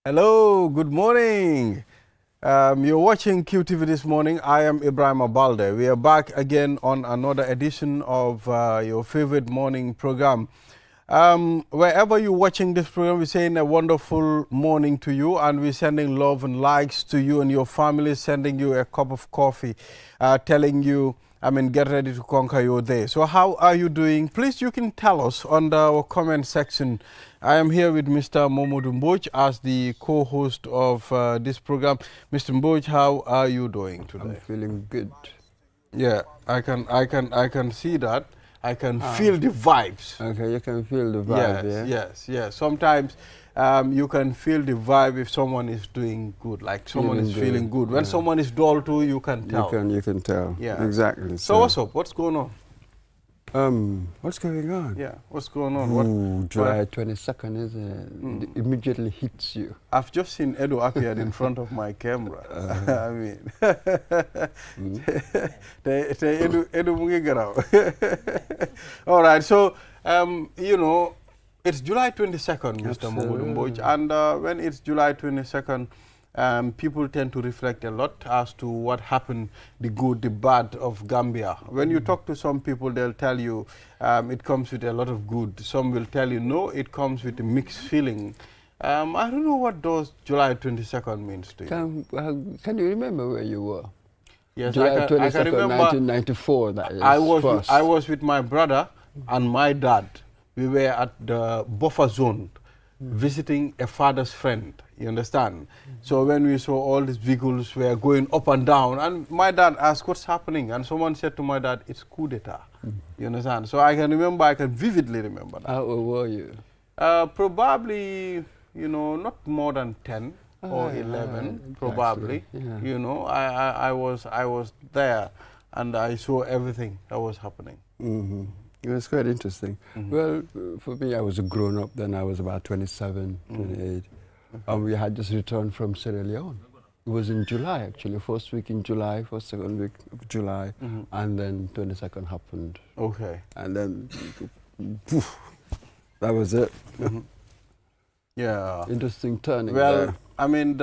Hello, good morning. You're watching QTV this morning. I am Ibrahim Abalde. We are back again on another edition of your favorite morning program. Wherever you're watching this program, we're saying a wonderful morning to you, and we're sending love and likes to you and your family, sending you a cup of coffee, telling you, get ready to conquer your day. So how are you doing? Please, you can tell us on our comment section. I am here with Mr. Momodu Mboj as the co-host of this program. Mr. Mboj, how are you doing today? I'm feeling good. Yeah, I can see that. I can feel the vibes. Okay, you can feel the vibe, Yes. Sometimes you can feel the vibe if someone is doing good, like someone is feeling good. When someone is dull too, you can tell. You can tell. Yeah. Exactly. So what's up? What's going on? What's going on? Yeah, what's going on? Ooh, July 22nd, isn't it? It immediately hits you. I've just seen Edo appear in front of my camera. I mean, Edo mungi garaw. All right, so you know, it's July 22nd, Mr. Momodu Mboj, and when it's July 22nd, people tend to reflect a lot as to what happened, the good, the bad of Gambia. When you talk to some people, they'll tell you it comes with a lot of good. Some will tell you, no, it comes with a mixed feeling. I don't know what those July 22nd means to you. Can you remember where you were? Yes, July 22nd, I can remember 1994, that is. I was with my brother and my dad. We were at the buffer zone visiting a father's friend, you understand? So when we saw all these vehicles were going up and down, and my dad asked, what's happening? And someone said to my dad, it's coup d'etat, you understand? So I can vividly remember that. How old were you? Probably, you know, not more than 10 or 11, probably. Yeah. You know, I was there, and I saw everything that was happening. It was quite interesting. Well, for me, I was a grown-up then. I was about 27, 28. And we had just returned from Sierra Leone. It was in July, actually, first week in July, first, second week of July, and then 22nd happened. Okay. And then, poof, that was it. Yeah. Interesting turning Well, there. I mean,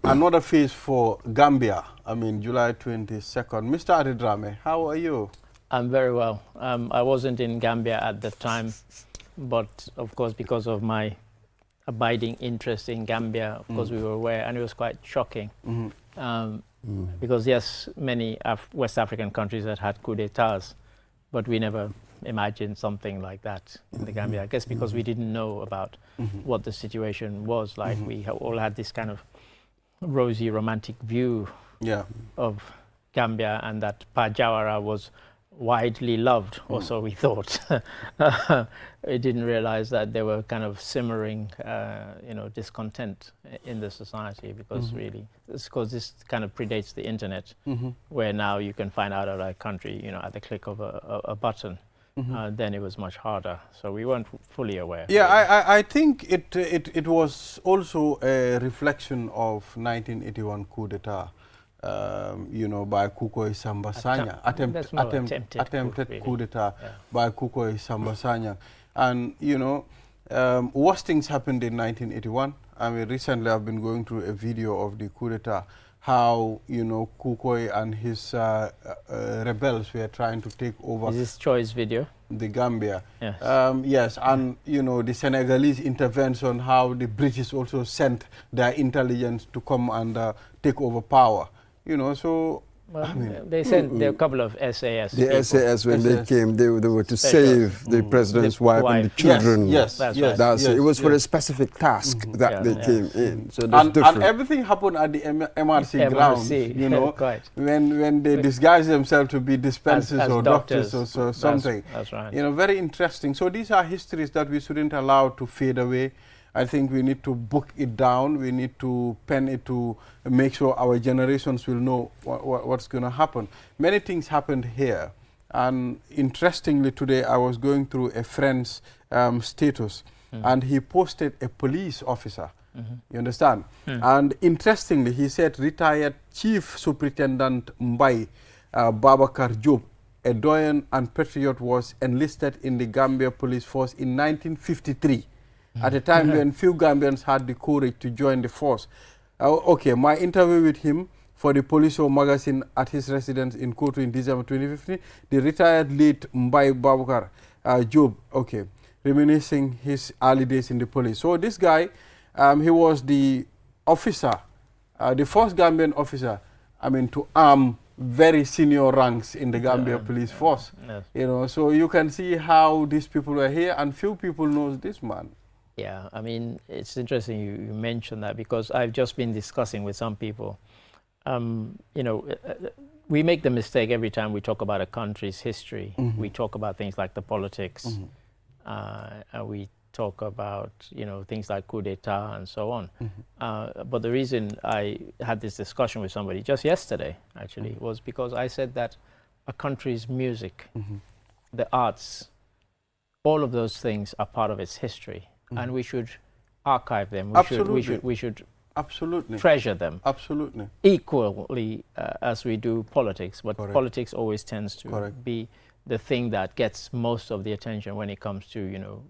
another phase for Gambia, July 22nd. Mr. Adidrame, how are you? I'm very well. I wasn't in Gambia at the time, but of course, because of my abiding interest in Gambia, of course, we were aware, and it was quite shocking. Because yes, many West African countries had coup d'etats, but we never imagined something like that in the Gambia. I guess because we didn't know about what the situation was like. We all had this kind of rosy, romantic view of Gambia, and that Pajawara was widely loved, or so we thought. We didn't realize that there were kind of simmering, discontent in the society, because really, because this kind of predates the internet, where now you can find out of a country, at the click of a button. Then it was much harder, so we weren't fully aware. Yeah, I think it was also a reflection of 1981 coup d'etat. By Kukoy Samba Sanya, attempted coup d'etat by Kukoy Samba Sanya. And, worse things happened in 1981. I mean, recently I've been going through a video of the coup d'etat, how, Kukoy and his rebels were trying to take over. Is this Choi's video? The Gambia. Yes. Yes, and, the Senegalese intervention, how the British also sent their intelligence to come and take over power. So well, they sent there a couple of SAS. The people. SAS, when they came, they were to save the president's wife and the children. Yes, that's right. It was for a specific task that they came in. So that's different. And everything happened at the MRC grounds, Quite. when they disguise themselves to be dispensers as or doctors or something. That's right. Very interesting. So these are histories that we shouldn't allow to fade away. I think we need to book it down. We need to pen it to make sure our generations will know what's going to happen. Many things happened here. And interestingly, today I was going through a friend's status, and he posted a police officer. You understand? And interestingly, he said retired Chief Superintendent Mbai Babakar Job, a doyen and patriot, was enlisted in the Gambia Police Force in 1953. at a time when few Gambians had the courage to join the force. Okay, my interview with him for the Police Show magazine at his residence in Kotu in December 2015, the retired late Mbai Babukar Job, okay, reminiscing his early days in the police. So this guy, he was the officer, the first Gambian officer, I mean, to arm very senior ranks in the Gambia police force. Yes. You know, so you can see how these people were here, and few people knows this man. Yeah, I mean, it's interesting you mentioned that, because I've just been discussing with some people. You know, we make the mistake every time we talk about a country's history. We talk about things like the politics, and we talk about, you know, things like coup d'etat and so on. But the reason I had this discussion with somebody just yesterday, actually, was because I said that a country's music, the arts, all of those things are part of its history, and we should archive them. We should absolutely treasure them. Absolutely. Equally as we do politics, but Correct. politics always tends to Correct. be the thing that gets most of the attention when it comes to, you know.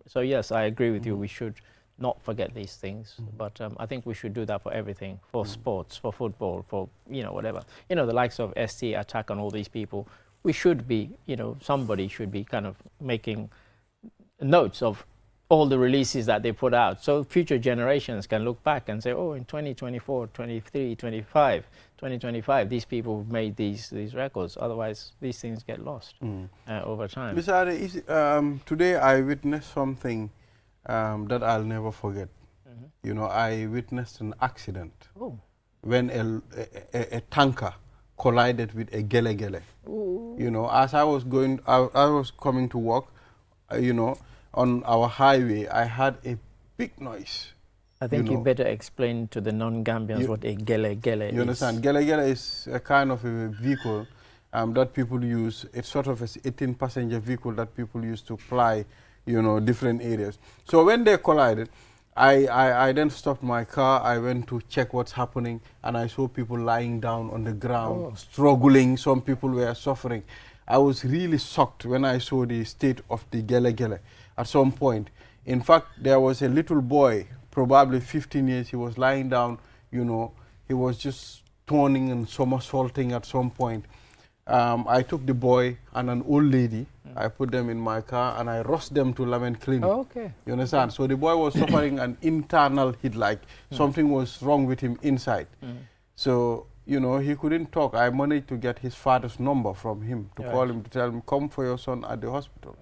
So yes, I agree with you. We should not forget these things, but I think we should do that for everything, for sports, for football, for, you know, whatever. You know, the likes of ST, Attack, and all these people. We should be, you know, somebody should be kind of making notes of all the releases that they put out, so future generations can look back and say, oh, in 2024, 23, 25, 2025, these people made these records. Otherwise, these things get lost over time. Mr. Ade, today I witnessed something that I'll never forget. You know, I witnessed an accident when a tanker collided with a gele. You know, as I was going, I was coming to work, you know, on our highway, I had a big noise. I think you better explain to the non-Gambians what a gele is. You understand? Gele is a kind of a vehicle that people use. It's sort of an 18-passenger vehicle that people use to ply, you know, different areas. So when they collided, I then stopped my car. I went to check what's happening, and I saw people lying down on the ground, struggling. Some people were suffering. I was really shocked when I saw the state of the gele at some point. In fact, there was a little boy, probably 15 years, he was lying down, you know, he was just turning and somersaulting at some point. I took the boy and an old lady, I put them in my car, and I rushed them to Lament Clinic. Oh, okay. You understand? So the boy was suffering an internal hit, like something was wrong with him inside. So, you know, he couldn't talk. I managed to get his father's number from him to call him, to tell him, come for your son at the hospital.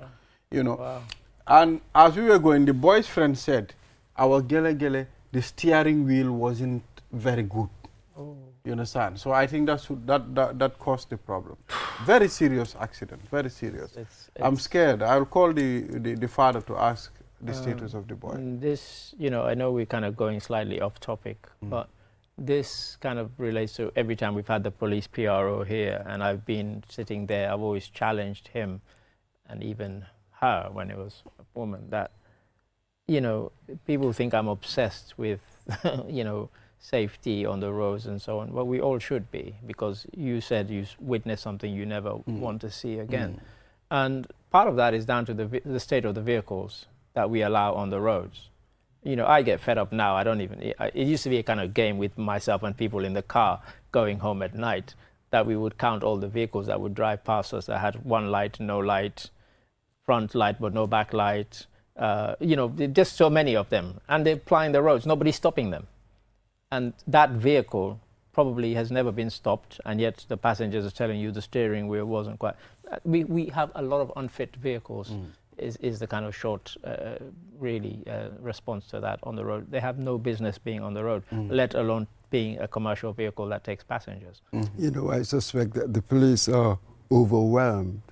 You know. Wow. And as we were going, the boy's friend said, our gele, the steering wheel wasn't very good. You understand? So I think that caused the problem. Very serious accident, very serious. I'm scared. I'll call the father to ask the status of the boy. This, you know, I know we're kind of going slightly off topic, but this kind of relates to every time we've had the police PRO here, and I've been sitting there, I've always challenged him and even her when it was a woman that, you know, people think I'm obsessed with, you know, safety on the roads and so on. Well, we all should be, because you said you witnessed something you never want to see again. And part of that is down to the state of the vehicles that we allow on the roads. You know, I get fed up now. I don't even, it used to be a kind of game with myself and people in the car going home at night, that we would count all the vehicles that would drive past us that had one light, no light, front light but no back light, you know, just so many of them. And they're plying the roads, nobody's stopping them. And that vehicle probably has never been stopped, and yet the passengers are telling you the steering wheel wasn't quite. We have a lot of unfit vehicles, is the kind of short, really, response to that on the road. They have no business being on the road, let alone being a commercial vehicle that takes passengers. You know, I suspect that the police are overwhelmed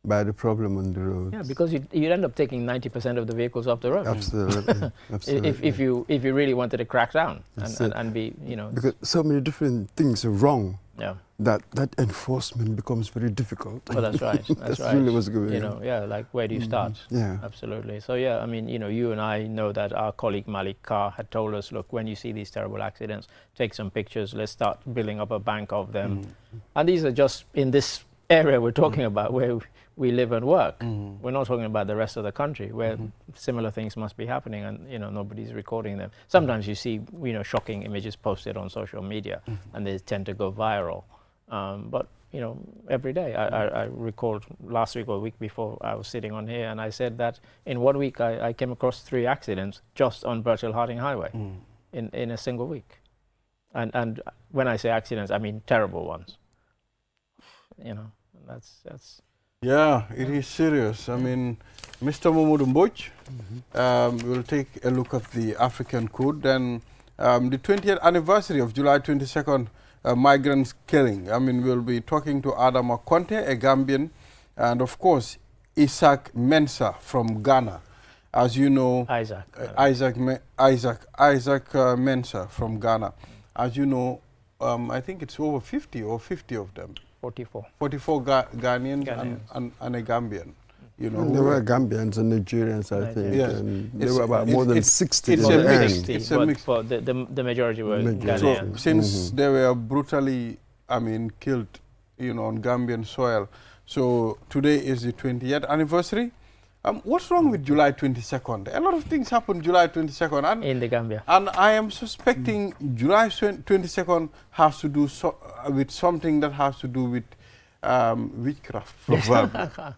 by the problem on the roads. Yeah, because you'd end up taking 90% of the vehicles off the road. Absolutely. Absolutely. If you really wanted to crack down and be, you know. Because so many different things are wrong. Yeah. That enforcement becomes very difficult. Well, that's right. That's right. really what's going on. You know, yeah, like where do you start? Yeah. Absolutely. So yeah, I mean, you know, you and I know that our colleague Malik Carr had told us, look, when you see these terrible accidents, take some pictures. Let's start building up a bank of them. And these are just in this area we're talking about, where we live and work. We're not talking about the rest of the country where similar things must be happening and, you know, nobody's recording them. Sometimes you see, you know, shocking images posted on social media and they tend to go viral. But, you know, every day, I recalled last week or the week before I was sitting on here and I said that in 1 week I came across 3 accidents just on Bertil Harding Highway in a single week. And when I say accidents, I mean terrible ones. You know, that's. Yeah, it is serious. I mean, Mr. Mamadou Mbodj will take a look at the African code. Then the 20th anniversary of July 22nd migrants killing. I mean, we'll be talking to Adama Conte, a Gambian, and of course, Isaac Mensah from Ghana. As you know, Isaac Mensah from Ghana. As you know, I think it's over 50 of them. 44. 44 Ghanaians and a Gambian. You know, there were Gambians and Nigerians, I think. Yes. And there were about more than 60. It's a mix. It's a mix. But the majority were Ghanaians. So since they were brutally, I mean, killed, you know, on Gambian soil. So today is the 20th anniversary. What's wrong with July 22nd? A lot of things happened July 22nd. In the Gambia. And I am suspecting July 22nd has to do with something that has to do with witchcraft.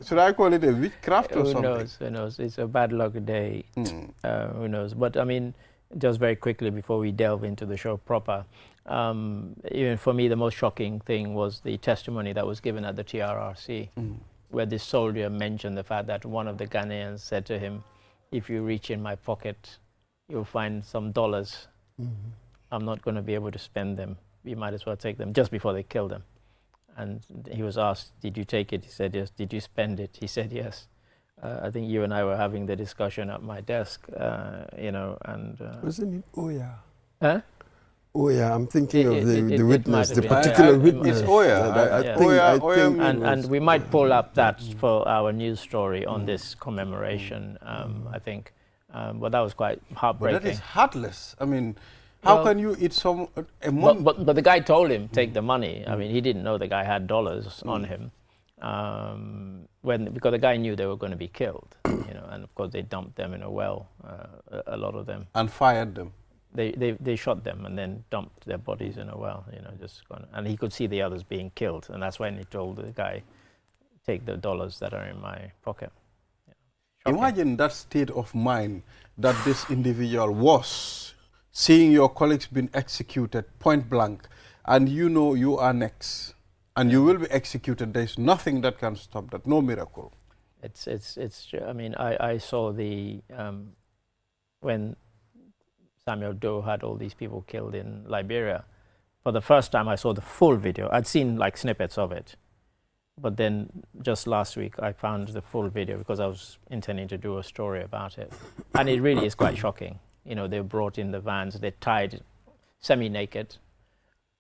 Should I call it a witchcraft or something? Who knows? It's a bad luck day. Who knows? But I mean, just very quickly before we delve into the show proper, even for me, the most shocking thing was the testimony that was given at the TRRC. Where this soldier mentioned the fact that one of the Ghanaians said to him, if you reach in my pocket, you'll find some dollars. I'm not going to be able to spend them. You might as well take them, just before they killed him. And he was asked, did you take it? He said, yes. Did you spend it? He said, yes. I think you and I were having the discussion at my desk, you know, and... Wasn't it Oya? Huh? Oya, I'm thinking of the witness, the been. particular witness. It's Oya. I think and we might pull up that for our news story on this commemoration, I think. But that was quite heartbreaking. But that is heartless. I mean, how can you eat a month? But the guy told him, take the money. I mean, he didn't know the guy had dollars on him. Because the guy knew they were going to be killed, you know, and of course they dumped them in a well, a lot of them. And fired them. They shot them and then dumped their bodies in a well, you know, just gone. And he could see the others being killed, and that's when he told the guy, take the dollars that are in my pocket. Yeah. Imagine that state of mind that this individual was, seeing your colleagues being executed point blank, and you know you are next, and you will be executed. There's nothing that can stop that, no miracle. It's I mean, I saw the, when Samuel Doe had all these people killed in Liberia. For the first time, I saw the full video. I'd seen like snippets of it. But then just last week, I found the full video because I was intending to do a story about it. And it really is quite shocking. You know, they brought in the vans, they tied semi-naked,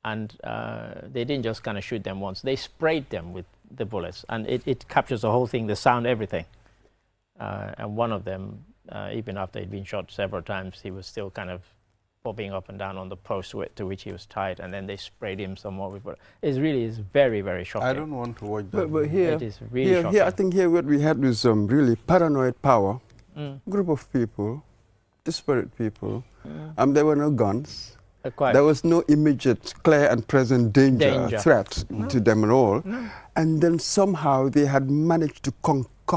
and they didn't just kind of shoot them once. They sprayed them with the bullets. And it captures the whole thing, the sound, everything. And one of them, even after he'd been shot several times, he was still kind of bobbing up and down on the post to which he was tied, and then they sprayed him some more with it. It really is very, very shocking. I don't want to watch that. But here, it is really shocking. Here, I think here what we had was some really paranoid power, group of people, disparate people. There were no guns. There was no immediate, clear and present danger. Threat to them at all. And then somehow they had managed to concoct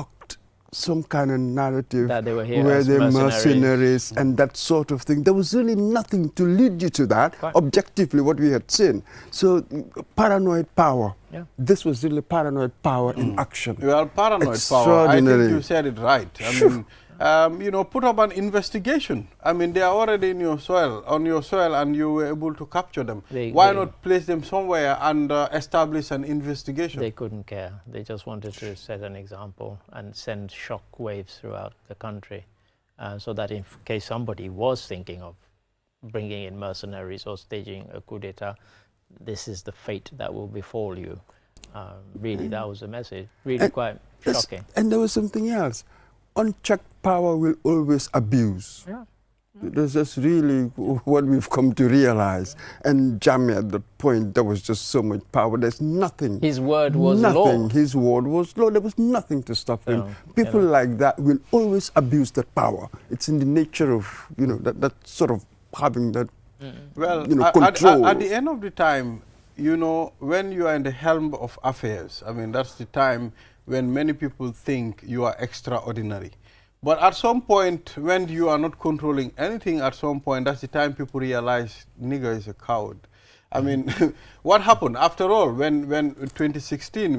some kind of narrative that they were here where they're mercenaries and that sort of thing. There was really nothing to lead you to that, objectively, what we had seen. So, paranoid power. Yeah. This was really paranoid power in action. Well, paranoid power, I think you said it right. I mean, you know, put up an investigation. I mean, they are already in your soil, on your soil, and you were able to capture them. Why not place them somewhere and establish an investigation? They couldn't care. They just wanted to set an example and send shock waves throughout the country, so that in case somebody was thinking of bringing in mercenaries or staging a coup d'etat, this is the fate that will befall you. Really, that was the message. Really quite shocking. And there was something else. Unchecked power will always abuse. Yeah. That's really what we've come to realize. And Jammeh at that point, there was just so much power. There's nothing. His word was nothing. law. His word was law. There was nothing to stop him. So, People like that will always abuse that power. It's in the nature of, that sort of having that, Well, control. at the end of the time, when you are in the helm of affairs, I mean, that's the time when many people think you are extraordinary. But at some point, when you are not controlling anything, at some point, that's the time people realize nigger is a coward. I mean, what happened? After all, when 2016,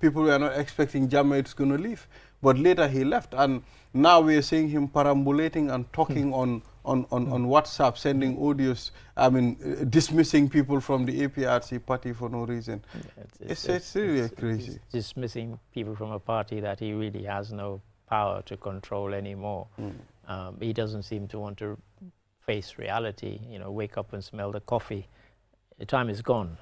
people were not expecting Jammeh is going to leave. But later he left. And now we are seeing him perambulating and talking on WhatsApp, sending audios, I mean, dismissing people from the APRC party for no reason. It's really crazy. Dismissing people from a party that he really has no power to control anymore. He doesn't seem to want to face reality, wake up and smell the coffee. The time is gone.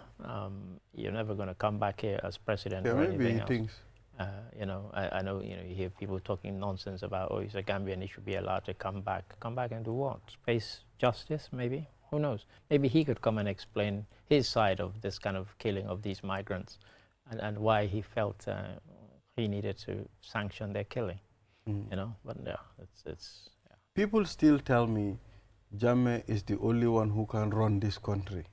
You're never going to come back here as president or anything else. I know, you hear people talking nonsense about, oh, he's a Gambian, he should be allowed to come back. Come back and do what? Face justice, maybe? Who knows? Maybe he could come and explain his side of this kind of killing of these migrants and why he felt he needed to sanction their killing. But yeah, it's People still tell me Jammeh is the only one who can run this country.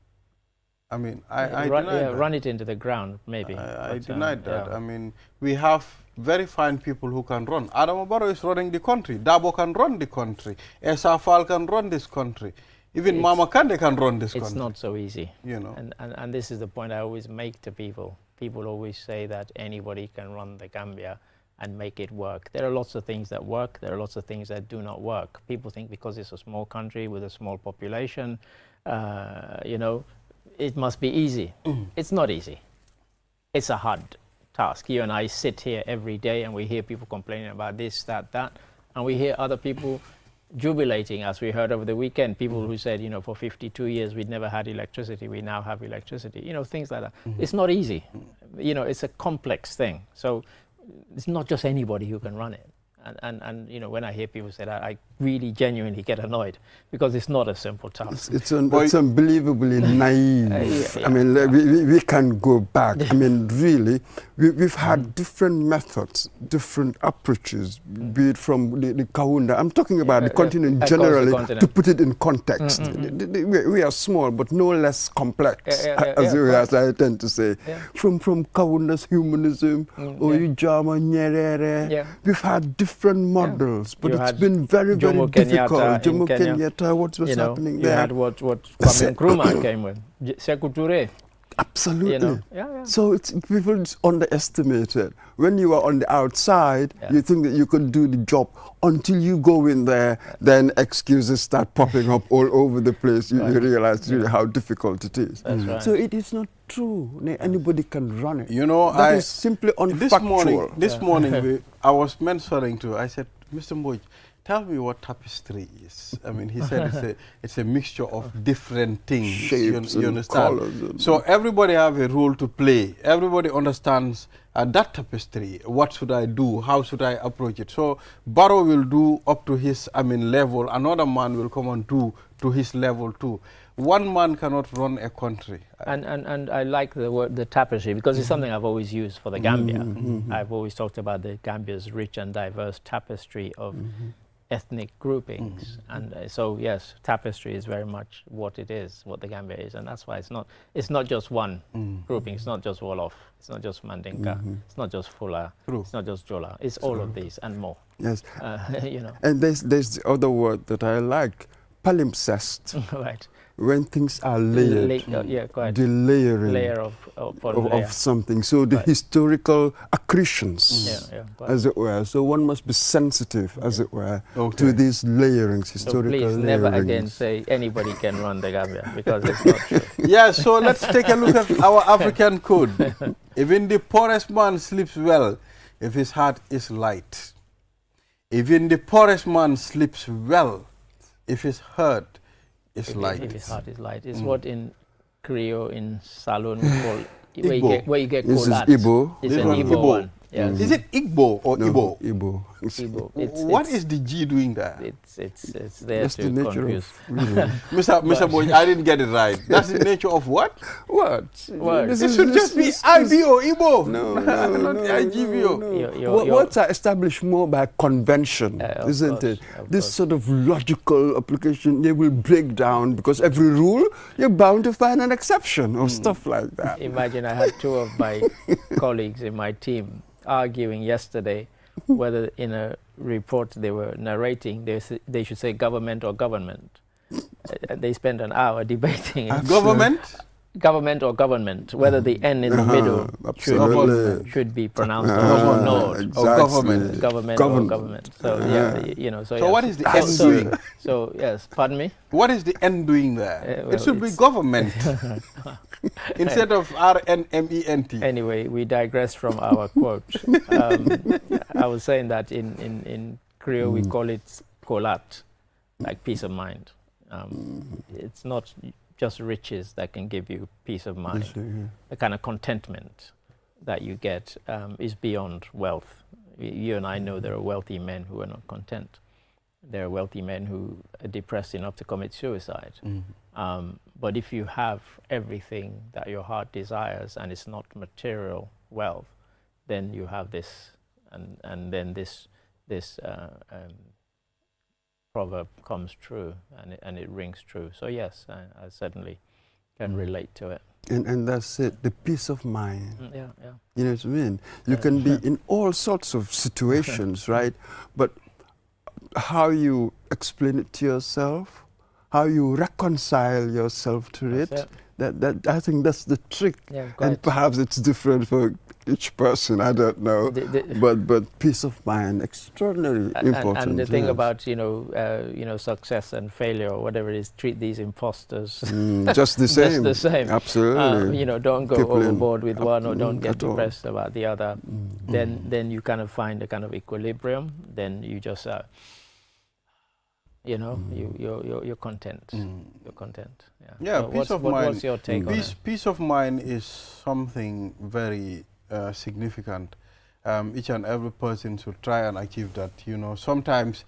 I mean, I deny that. Run it into the ground, maybe. I denied that. Yeah. I mean, we have very fine people who can run. Adama Barrow is running the country. Dabo can run the country. Esa Fall can run this country. Even Mama Kande can run this country. It's not so easy. And this is the point I always make to people. People always say that anybody can run the Gambia and make it work. There are lots of things that work. There are lots of things that do not work. People think because it's a small country with a small population, it must be easy. It's not easy. It's a hard task. You and I sit here every day and we hear people complaining about this, that, and we hear other people jubilating, as we heard over the weekend, people who said, for 52 years we'd never had electricity, we now have electricity, things like that. It's not easy. It's a complex thing. So it's not just anybody who can run it. And when I hear people say that, I really genuinely get annoyed because it's not a simple task. It's unbelievably naive. I mean, we can go back. I mean, really, we've had different methods, different approaches, be it from the Kaunda. I'm talking about the continent generally, to put it in context. We are small, but no less complex, as I tend to say. From Kaunda's humanism, Oyujama, Nyerere, we've had different models, but it's been very, very difficult. Jomo Kenyatta, what was happening there? You had what Kwame Nkrumah came with, Sekou Touré. Absolutely. So people underestimate it. When you are on the outside, you think that you can do the job. Until you go in there, then excuses start popping up all over the place. You realize really how difficult it is. So it is not true. Anybody can run it. That is simply unfactual. This morning, I was mentioning to, I said, Mr. Mboj, tell me what tapestry is. I mean, he said it's a mixture of different things. Shapes you understand? Colors. So everybody have a role to play. Everybody understands that tapestry. What should I do? How should I approach it? So Barrow will do up to his, level. Another man will come and do to his level too. One man cannot run a country. And I like the word, the tapestry, because it's something I've always used for the Gambia. I've always talked about the Gambia's rich and diverse tapestry of ethnic groupings. And so, yes, tapestry is very much what it is, what the Gambia is. And that's why it's not just one grouping. It's not just Wolof. It's not just Mandinka. It's not just Fula. It's not just Jola. It's all of these and more. Yes. And there's the other word that I like, palimpsest. Right. When things are layered, the layering layer of something. So the historical accretions, as it were. So one must be sensitive, as it were, to these layerings, historical layerings. So please never again say anybody can run the Gambia, because it's not true. Yeah, so let's take a look at our African code. Even the poorest man sleeps well if his heart is light. Even the poorest man sleeps well if his heart is light. If his heart is light. It's what in Creole, in Salon, we call, where you get this called is Igbo. It's an Igbo one. Yes. Is it Igbo or No, Igbo? Igbo. Igbo. What is the G doing there? It's there That's to the nature confuse. of reading. Mr. Boy, I didn't get it right. That's the nature of what? What? What? This It is- should this just be is- IBO, Igbo. No, not IGBO. Words are established more by convention, Of isn't course, it? of This course. sort of logical application, they will break down because every rule, you're bound to find an exception or stuff like that. Imagine I had two of my colleagues in my team arguing yesterday whether in a report they were narrating they should say government or government. They spent an hour debating it. Government? Government or government, whether the N in the middle Absolutely. should be pronounced or Government. ignored. Or government. Government Government. or government. So yeah, you know. So So yes. what is the N doing? So yes, pardon me. What is the N doing there? Well, It should be it's- government instead of RNMENT. Anyway, we digress from our quote. I was saying that in Creole we call it kolat, like peace of mind. It's not just riches that can give you peace of mind. The kind of contentment that you get is beyond wealth. You and I know there are wealthy men who are not content. There are wealthy men who are depressed enough to commit suicide. But if you have everything that your heart desires and it's not material wealth, then you have this, and then this proverb comes true, and it rings true. So yes, I certainly can relate to it. And that's it, the peace of mind. Yeah. You know what I mean? You can be in all sorts of situations, right? But how you explain it to yourself, how you reconcile yourself to That's it, it. that I think that's the trick. Yeah, And quite. perhaps it's different for each person, I don't know. But peace of mind, extraordinarily important. And the thing yes. about success and failure or whatever it is, treat these imposters Just the same. just the same. Absolutely. Don't go People in- overboard with one or don't get at all. depressed about the other. Then you kind of find a kind of equilibrium. Then you just you're content. You're content. Yeah, So peace of what's mind. your take on it? Peace of mind is something very significant. Each and every person should try and achieve that. You know, sometimes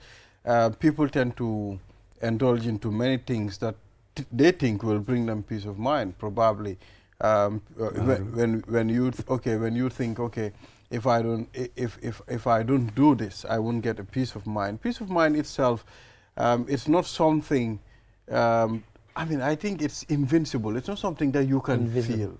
people tend to indulge into many things that they think will bring them peace of mind. Probably when you think, okay, if I don't do this, I won't get a peace of mind. Peace of mind itself, it's not something. I think it's invincible. It's not something that you can feel.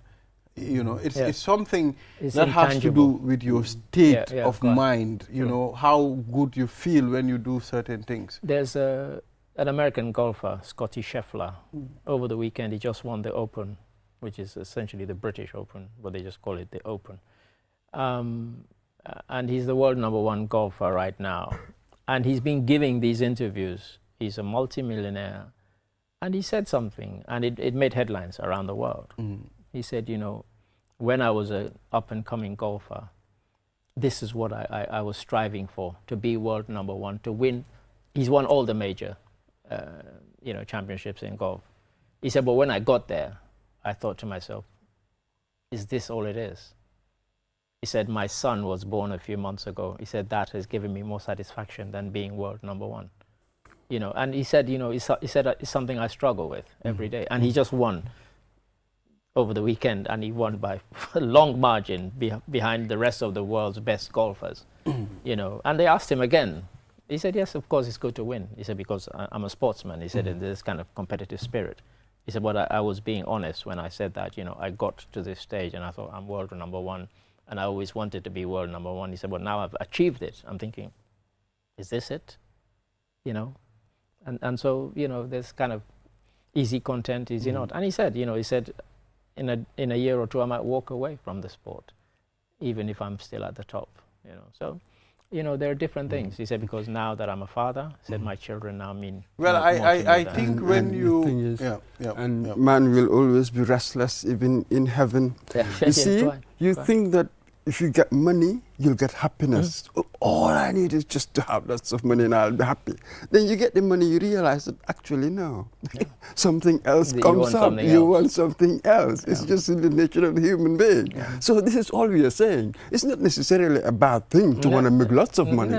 You know, it's something It's that has to do intangible. with your state of course. mind. You know, how good you feel when you do certain things. There's an American golfer, Scotty Scheffler. Over the weekend, he just won the Open, which is essentially the British Open, but they just call it the Open. And he's the world #1 golfer right now. And he's been giving these interviews. He's a multimillionaire. And he said something, and it made headlines around the world. He said, when I was an up-and-coming golfer, this is what I was striving for, to be world #1, to win. He's won all the major, championships in golf. He said, but when I got there, I thought to myself, is this all it is? He said, my son was born a few months ago. He said, that has given me more satisfaction than being world #1. And he said, it's something I struggle with every day. And he just won over the weekend, and he won by a long margin behind the rest of the world's best golfers. And they asked him again. He said, yes, of course it's good to win. He said, because I'm a sportsman. He said, and there's kind of competitive spirit. He said, but I was being honest when I said that. I got to this stage and I thought I'm world #1, and I always wanted to be world #1. He said, but now I've achieved it. I'm thinking, is this it? And so, there's kind of easy content, easy not. And he said, in a year or two, I might walk away from the sport, even if I'm still at the top. So, there are different things. He said, because now that I'm a father, he said, my children now mean. Well, more to me I than- think And when the you thing is, yeah. man will always be restless even in heaven. Yeah, You see, quite. you think that if you get money, you'll get happiness. All I need is just to have lots of money and I'll be happy. Then you get the money, you realize that actually no, something else comes up. You want something else. It's just in the nature of the human being. So this is all we are saying. It's not necessarily a bad thing to want to make lots of money.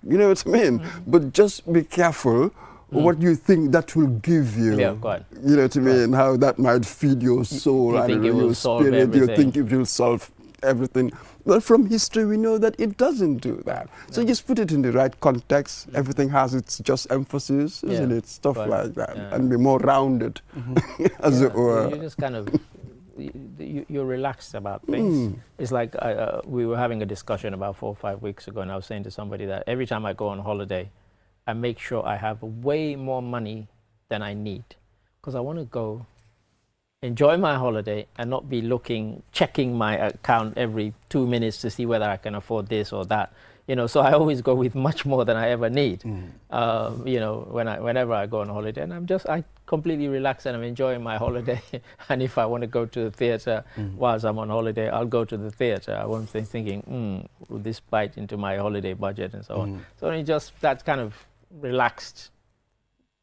You know what I mean? But just be careful what you think that will give you. You know what I mean? How that might feed your soul and your spirit. You think it will solve everything. Well, from history we know that it doesn't do that. So just put it in the right context. Everything has its just emphasis, isn't it? Stuff like that, and be more rounded, as it were. You just kind of you're relaxed about things. It's like we were having a discussion about 4 or 5 weeks ago, and I was saying to somebody that every time I go on holiday, I make sure I have way more money than I need, because I want to go enjoy my holiday and not be checking my account every 2 minutes to see whether I can afford this or that. You know, so I always go with much more than I ever need. You know, whenever I go on holiday, and I completely relax and I'm enjoying my holiday. And if I want to go to the theater whilst I'm on holiday, I'll go to the theater. I won't be thinking, will this bite into my holiday budget and so on. So it's just that kind of relaxed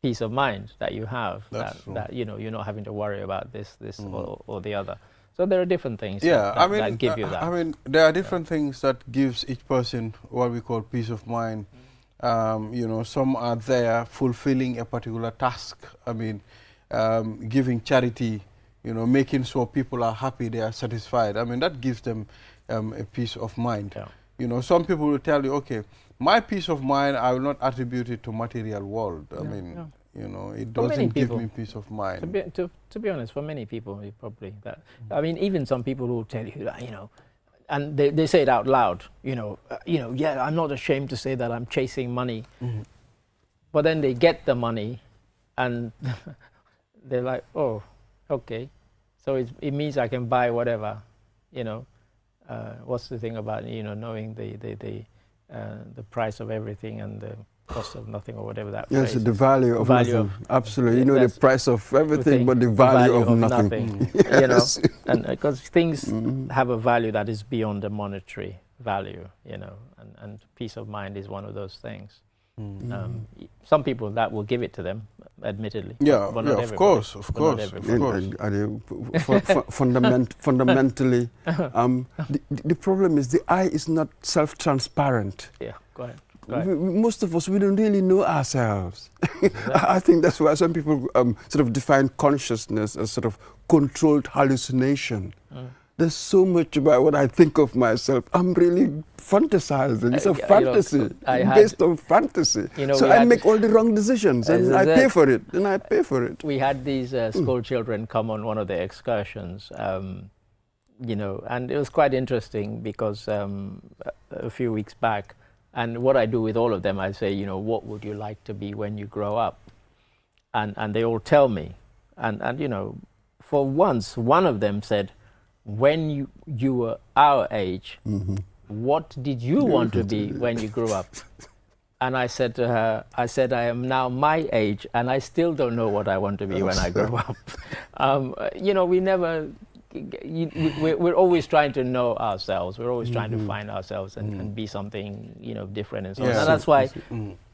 peace of mind that you have, that you know, you're not having to worry about this or the other. So there are different things that give you that. I mean, there are different things that gives each person what we call peace of mind. You know, some are there fulfilling a particular task. I mean, giving charity, you know, making sure people are happy, they are satisfied. I mean, that gives them a peace of mind. You know, some people will tell you, okay, my peace of mind, I will not attribute it to material world. I mean, you know, it doesn't give me peace of mind. To be honest, for many people, it probably that. I mean, even some people who tell you that, you know, and they say it out loud, you know, yeah, I'm not ashamed to say that I'm chasing money. But then they get the money and they're like, oh, okay. So it means I can buy whatever, you know. What's the thing about, you know, knowing the price of everything and the cost of nothing or whatever that yes, the value of nothing. Absolutely. You know the price of everything, but the value of nothing. Yes. You know, and because things have a value that is beyond the monetary value, you know, and peace of mind is one of those things. Some people that will give it to them, admittedly. But not of course. Fundamentally, the problem is the eye is not self-transparent. Yeah, go ahead. Most of us, we don't really know ourselves. I think that's why some people sort of define consciousness as sort of controlled hallucination. There's so much about what I think of myself. I'm really fantasizing. It's a fantasy, based on fantasy. You know, so I make all the wrong decisions, and I pay for it, and I pay for it. We had these school children come on one of the excursions, you know, and it was quite interesting because a few weeks back, and what I do with all of them, I say, you know, what would you like to be when you grow up? And they all tell me. And you know, for once, one of them said, when you were our age, what did you want to be when you grew up? And I said to her, I am now my age, and I still don't know what I want to be when I grow up. You know, we're always trying to know ourselves. We're always trying to find ourselves and be something, you know, different and so on. And that's why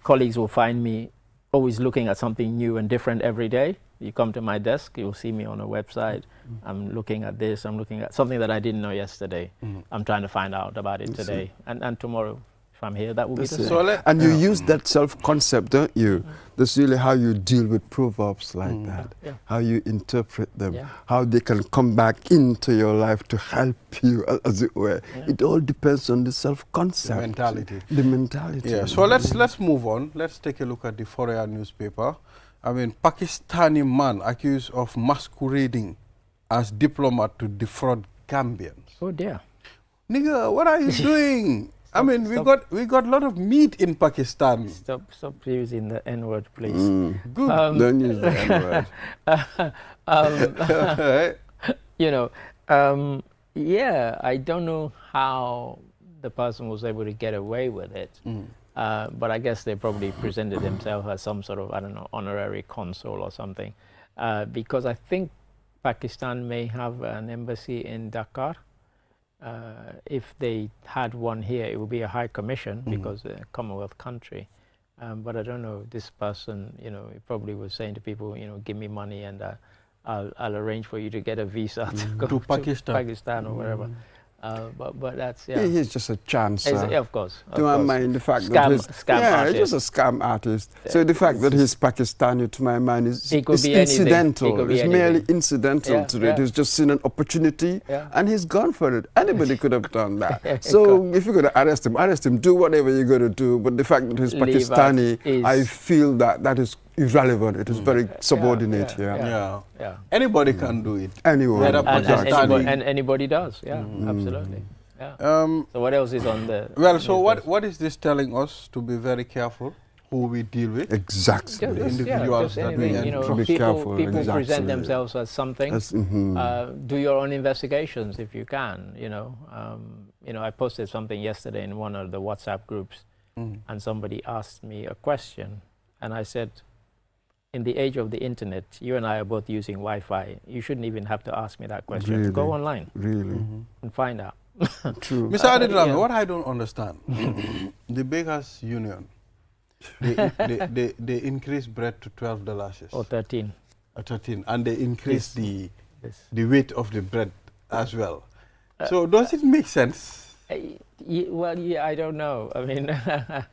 colleagues will find me always looking at something new and different every day. You come to my desk, you'll see me on a website. I'm looking at this, I'm looking at something that I didn't know yesterday. I'm trying to find out about it today. And tomorrow, if I'm here, that will be the same. And you use that self-concept, don't you? That's really how you deal with proverbs like that. How you interpret them, how they can come back into your life to help you, as it were. It all depends on the self-concept. The mentality. Yeah. So let's move on. Let's take a look at the Foreign newspaper. I mean, Pakistani man accused of masquerading as diplomat to defraud Gambians. Oh dear. Nigga, what are you doing? I mean, we got a lot of meat in Pakistan. Stop using the N-word, please. Good. Don't use the N-word. You know, yeah, I don't know how the person was able to get away with it. But I guess they probably presented themselves as some sort of, I don't know, honorary consul or something. Because I think Pakistan may have an embassy in Dakar. if they had one here, it would be a high commission because they're a Commonwealth country. But I don't know, this person, he probably was saying to people, give me money and I'll arrange for you to get a visa to go to Pakistan or wherever. But that's, yeah. He's just a chancer. Yeah, of course. To my mind, the fact that he's artist. just a scam artist. So the fact that he's Pakistani, to my mind, is incidental. It's merely incidental to it. He's just seen an opportunity and he's gone for it. Anybody could have done that. So if you're going to arrest him, do whatever you're going to do. But the fact that he's Pakistani, I feel that is irrelevant. It is very subordinate here. Yeah. Anybody can do it. Anyone. And anybody does. Yeah, absolutely. Yeah. So what else is on the... Well, so what is this telling us? To be very careful who we deal with? Exactly. The individuals that we people present themselves as something. Do your own investigations if you can. I posted something yesterday in one of the WhatsApp groups, and somebody asked me a question, and I said, in the age of the internet, you and I are both using Wi-Fi. You shouldn't even have to ask me that question. Really? Go online and find out. True. Mr. Adedrame, what I don't understand, the Bakers Union, they increased bread to $12. Or 13. 13, and they increased the weight of the bread as well. So does it make sense? Well, yeah, I don't know. I mean...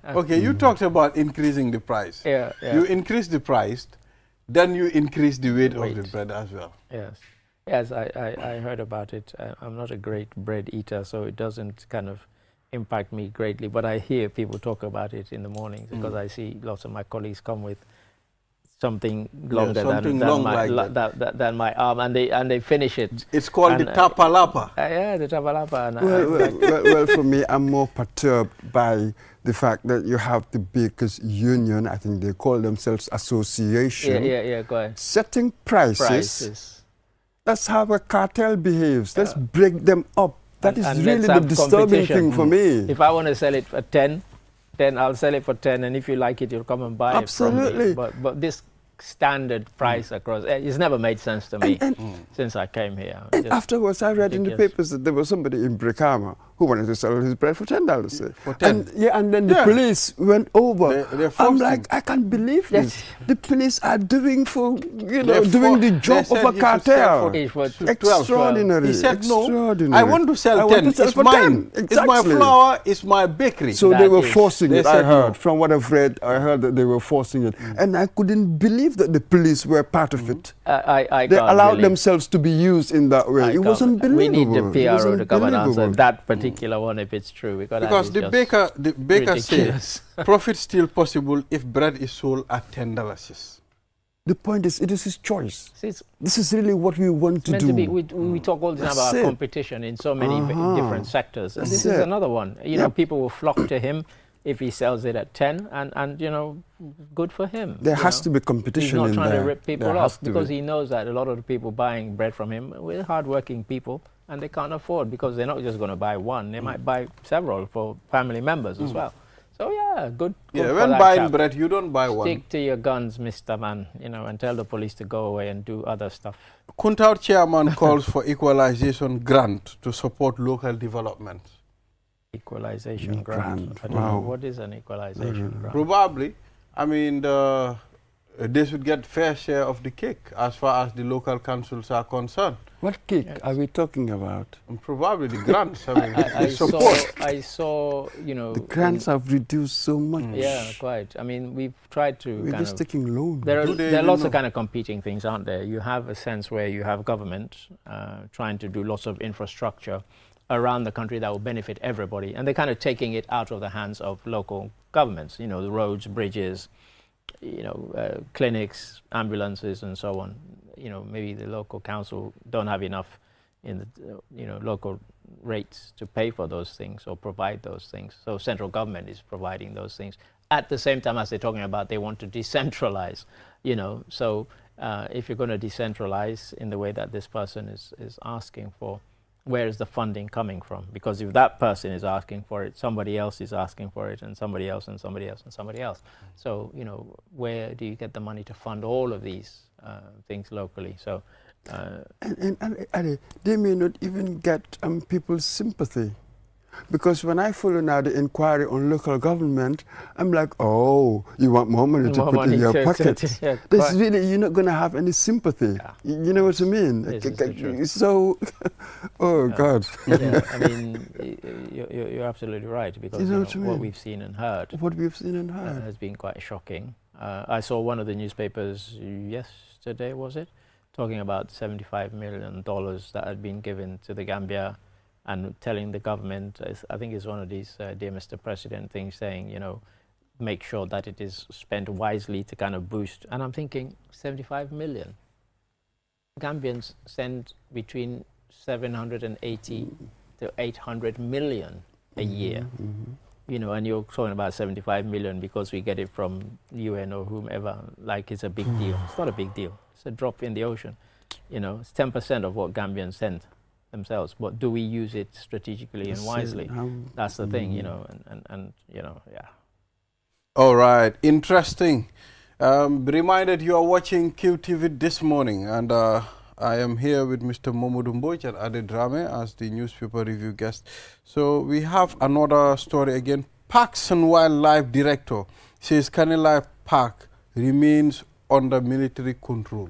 Okay, you talked about increasing the price. Yeah. You increase the price, then you increase the weight of the bread as well. Yes, I heard about it. I'm not a great bread eater, so it doesn't kind of impact me greatly. But I hear people talk about it in the mornings because I see lots of my colleagues come with something longer than my arm, and they finish it. It's called the tapalapa. The tapalapa. Well, for me, I'm more perturbed by the fact that you have the Bakers Union, I think they call themselves association. Yeah, go ahead. Setting prices. That's how a cartel behaves. Let's break them up. That is really the disturbing thing for me. If I want to sell it for 10, then I'll sell it for 10, and if you like it, you'll come and buy it from me. But this standard price across, it's never made sense to me since I came here. And afterwards, I read in the papers that there was somebody in Brikama who wanted to sell his bread for $10. For 10. And then the police went over. I'm like, I can't believe this. The police are doing doing the job of a cartel. Extraordinary. He said, no, I want to sell 10. It's mine. Exactly. It's my flour. It's my bakery. So they were forcing it, I heard. From what I've read, I heard that they were forcing it. And I couldn't believe that the police were part of it. They allowed themselves to be used in that way. It was unbelievable. We need the PRO to come and answer that particular one if it's true. Because the baker says profit still possible if bread is sold at $10. The point is, it is his choice. This is really what we want to do. We talk all the time about competition in so many different sectors. And this is another one. People will flock to him if he sells it at 10, and good for him. There has to be competition in there. He's not trying to rip people off because he knows that a lot of the people buying bread from him are hardworking people, and they can't afford, because they're not just going to buy one. They might buy several for family members as well. So yeah, good when buying bread, you don't buy one. Stick to your guns, Mr. Man, and tell the police to go away and do other stuff. Kuntaur chairman calls for equalization grant to support local development. Equalization grant. I don't know, what is an equalization grant? Probably, I mean, they should get fair share of the cake as far as the local councils are concerned. What cake are we talking about? Probably the grants. I mean, I saw, the grants have reduced so much. Yeah, quite. I mean, we've tried to. We're just taking loans. There are lots of kind of competing things, aren't there? You have a sense where you have government trying to do lots of infrastructure around the country that will benefit everybody, and they're kind of taking it out of the hands of local governments. The roads, bridges, clinics, ambulances, and so on. Maybe the local council don't have enough in the local rates to pay for those things or provide those things. So central government is providing those things at the same time as they're talking about they want to decentralize. So if you're going to decentralize in the way that this person is asking for, where is the funding coming from? Because if that person is asking for it, somebody else is asking for it, and somebody else, and somebody else, and somebody else. So, where do you get the money to fund all of these things locally? So And they may not even get people's sympathy. Because when I follow now the inquiry on local government, I'm like, oh, you want more money to put in your pocket. There's really, you're not going to have any sympathy. Yeah. You know what I mean? So, oh, God. Yeah, I mean, you're absolutely right, because you know what we've seen and heard. What we've seen and heard has been quite shocking. I saw one of the newspapers yesterday, was it, talking about $75 million that had been given to the Gambia, and telling the government, I think it's one of these Dear Mr. President things, saying, you know, make sure that it is spent wisely to kind of boost. And I'm thinking, 75 million. Gambians send between 780 to 800 million a year. You know, and you're talking about 75 million because we get it from UN or whomever, like it's a big deal. It's not a big deal. It's a drop in the ocean. You know, it's 10% of what Gambians send themselves, but do we use it strategically and wisely? That's the thing, you know, and you know, yeah. All right, interesting. Be reminded you are watching QTV this morning, and I am here with Mr. Momodu Mboj and Ade Drame as the newspaper review guest. So we have another story again. Parks and Wildlife Director says Kanilai Park remains under military control.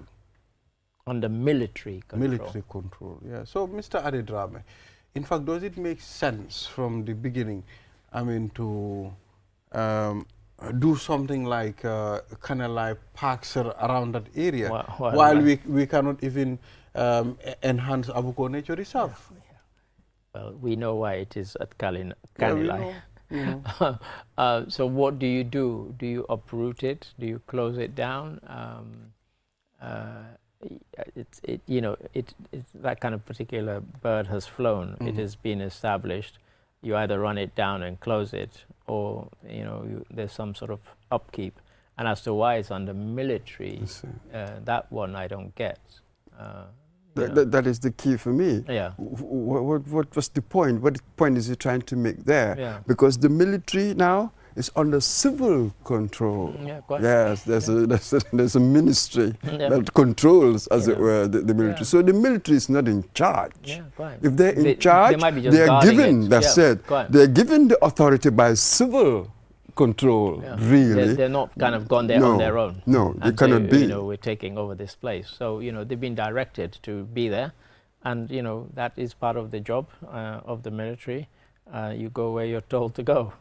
Under military control. Military control, yeah. So, Mr. Adedrame, in fact, does it make sense from the beginning, I mean, to do something like kind of like parks around that area, while we cannot even enhance Abuko Nature Reserve? Yeah. Well, we know why it is at Kanilai. Yeah, so what do? Do you uproot it? Do you close it down? It's that kind of particular bird has flown. It has been established. You either run it down and close it, or you know there's some sort of upkeep. And as to why it's under military, that one I don't get. That is the key for me. Yeah. What was the point? What point is he trying to make there? Yeah. Because the military now is under civil control. Yeah, quite. Yes, there's a ministry that controls, as it were, the military. So the military is not in charge. Yeah, quite. If they're in charge, they're given, they're given the authority by civil control, really. They're not kind of gone there on their own. No, they cannot be. You know, we're taking over this place. So, you know, they've been directed to be there. And, you know, that is part of the job of the military. You go where you're told to go.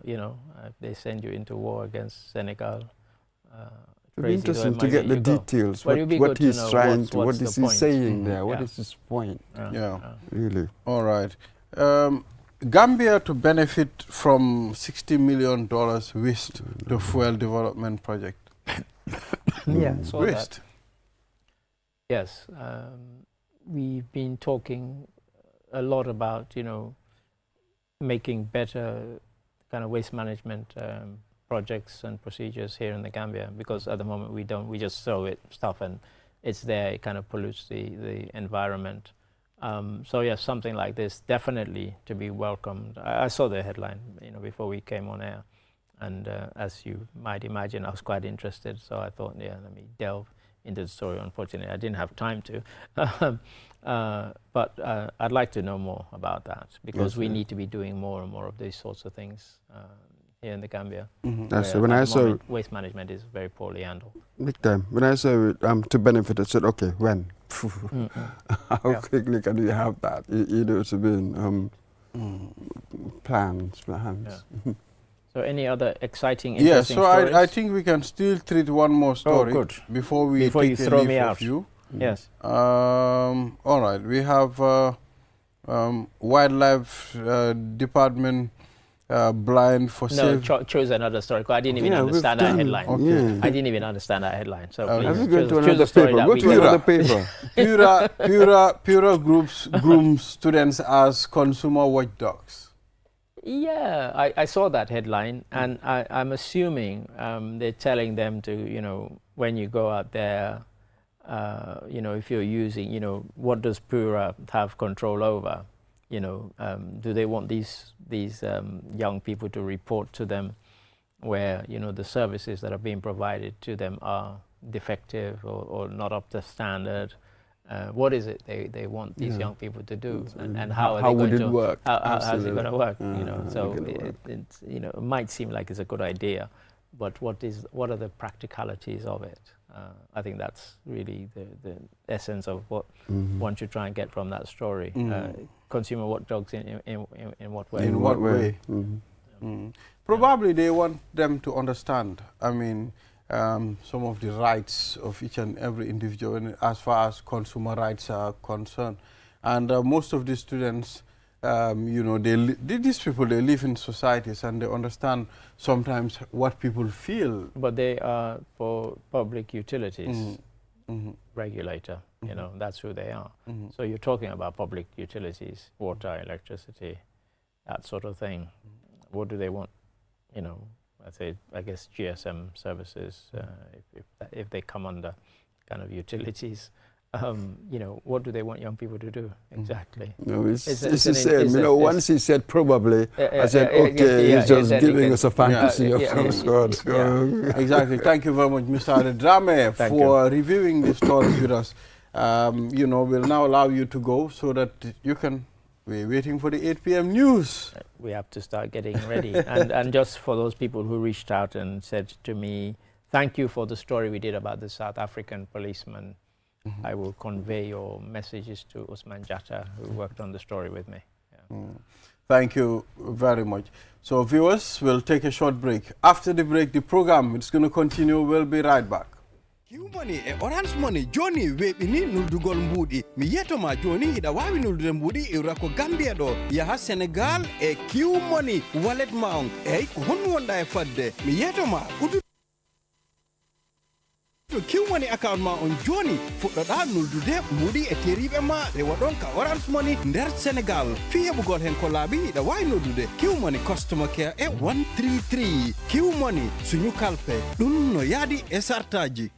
You know, they send you into war against Senegal. It'd be interesting to get the details. What he's trying to, what is he saying there? What is his point? Really. All right. Gambia to benefit from $60 million waste the fuel development project. So waste. Yes. We've been talking a lot about, you know, making better kind of waste management projects and procedures here in the Gambia, because at the moment we just throw stuff and it's there, it kind of pollutes the environment. So yes, something like this definitely to be welcomed. I saw the headline, you know, before we came on air, and as you might imagine, I was quite interested, so I thought, yeah, let me delve into the story. Unfortunately, I didn't have time to. But I'd like to know more about that, because we need to be doing more and more of these sorts of things here in the Gambia. So when I saw waste management is very poorly handled. Big time. When I saw it, to benefit, I said, okay, when? How quickly can we have that? You know, it's been plans. Yeah. So any other exciting, interesting stories? I think we can still treat one more story before you throw me out. Yes. All right. We have Wildlife Department blind for sale. No, choose another story, because I didn't even understand that headline. Okay. I didn't even understand that headline. So please, choose a story that we to another paper. Pura grooms students as consumer watchdogs. Yeah, I saw that headline, and I'm assuming they're telling them to, you know, when you go out there, you know, if you're using, you know, what does Pura have control over? You know, do they want these young people to report to them where, you know, the services that are being provided to them are defective or not up to standard? what is it they want these young people to do, and how would it work? How's it going to work? You know, so it's it might seem like it's a good idea, but what are the practicalities of it? I think that's really the essence of what one should try and get from that story. Consumer watchdogs in what way? In what way? Probably they want them to understand, I mean, some of the rights of each and every individual as far as consumer rights are concerned. And most of the students, you know, these people, they live in societies and they understand sometimes what people feel. But they are for public utilities regulator, you know, that's who they are. So you're talking about public utilities, water, electricity, that sort of thing. What do they want? You know, I guess GSM services, if they come under kind of utilities, you know, what do they want young people to do exactly? No, it's the same. You know, once he said probably, I said, okay, he's just giving us a fantasy of some sort. Exactly. Thank you very much, Mr. Adedrame, for reviewing the stories with us. You know, we'll now allow you to go so that you can. We're waiting for the 8 p.m. news. We have to start getting ready. and just for those people who reached out and said to me, thank you for the story we did about the South African policeman. I will convey your messages to Usman Jatta, who worked on the story with me. Thank you very much. So viewers, we'll take a short break. After the break, the program is going to continue. We'll be right back. Money e orange money Johnny webini nuldugol mbudi mi yetoma Johnny ida wawi nuldude mbudi irako Gambia do yaha Senegal e Q money wallet mount e ko hon wonda e fadde mi yetoma udu Q money account ma on Johnny fuddoda nuldude mbudi e teribe ma re wadon ka orange money nder Senegal fiye bugol hen ko labi ida wawi nuldude Q money customer care e 133 Q money suñu kalpe dum no yadi e sartaji.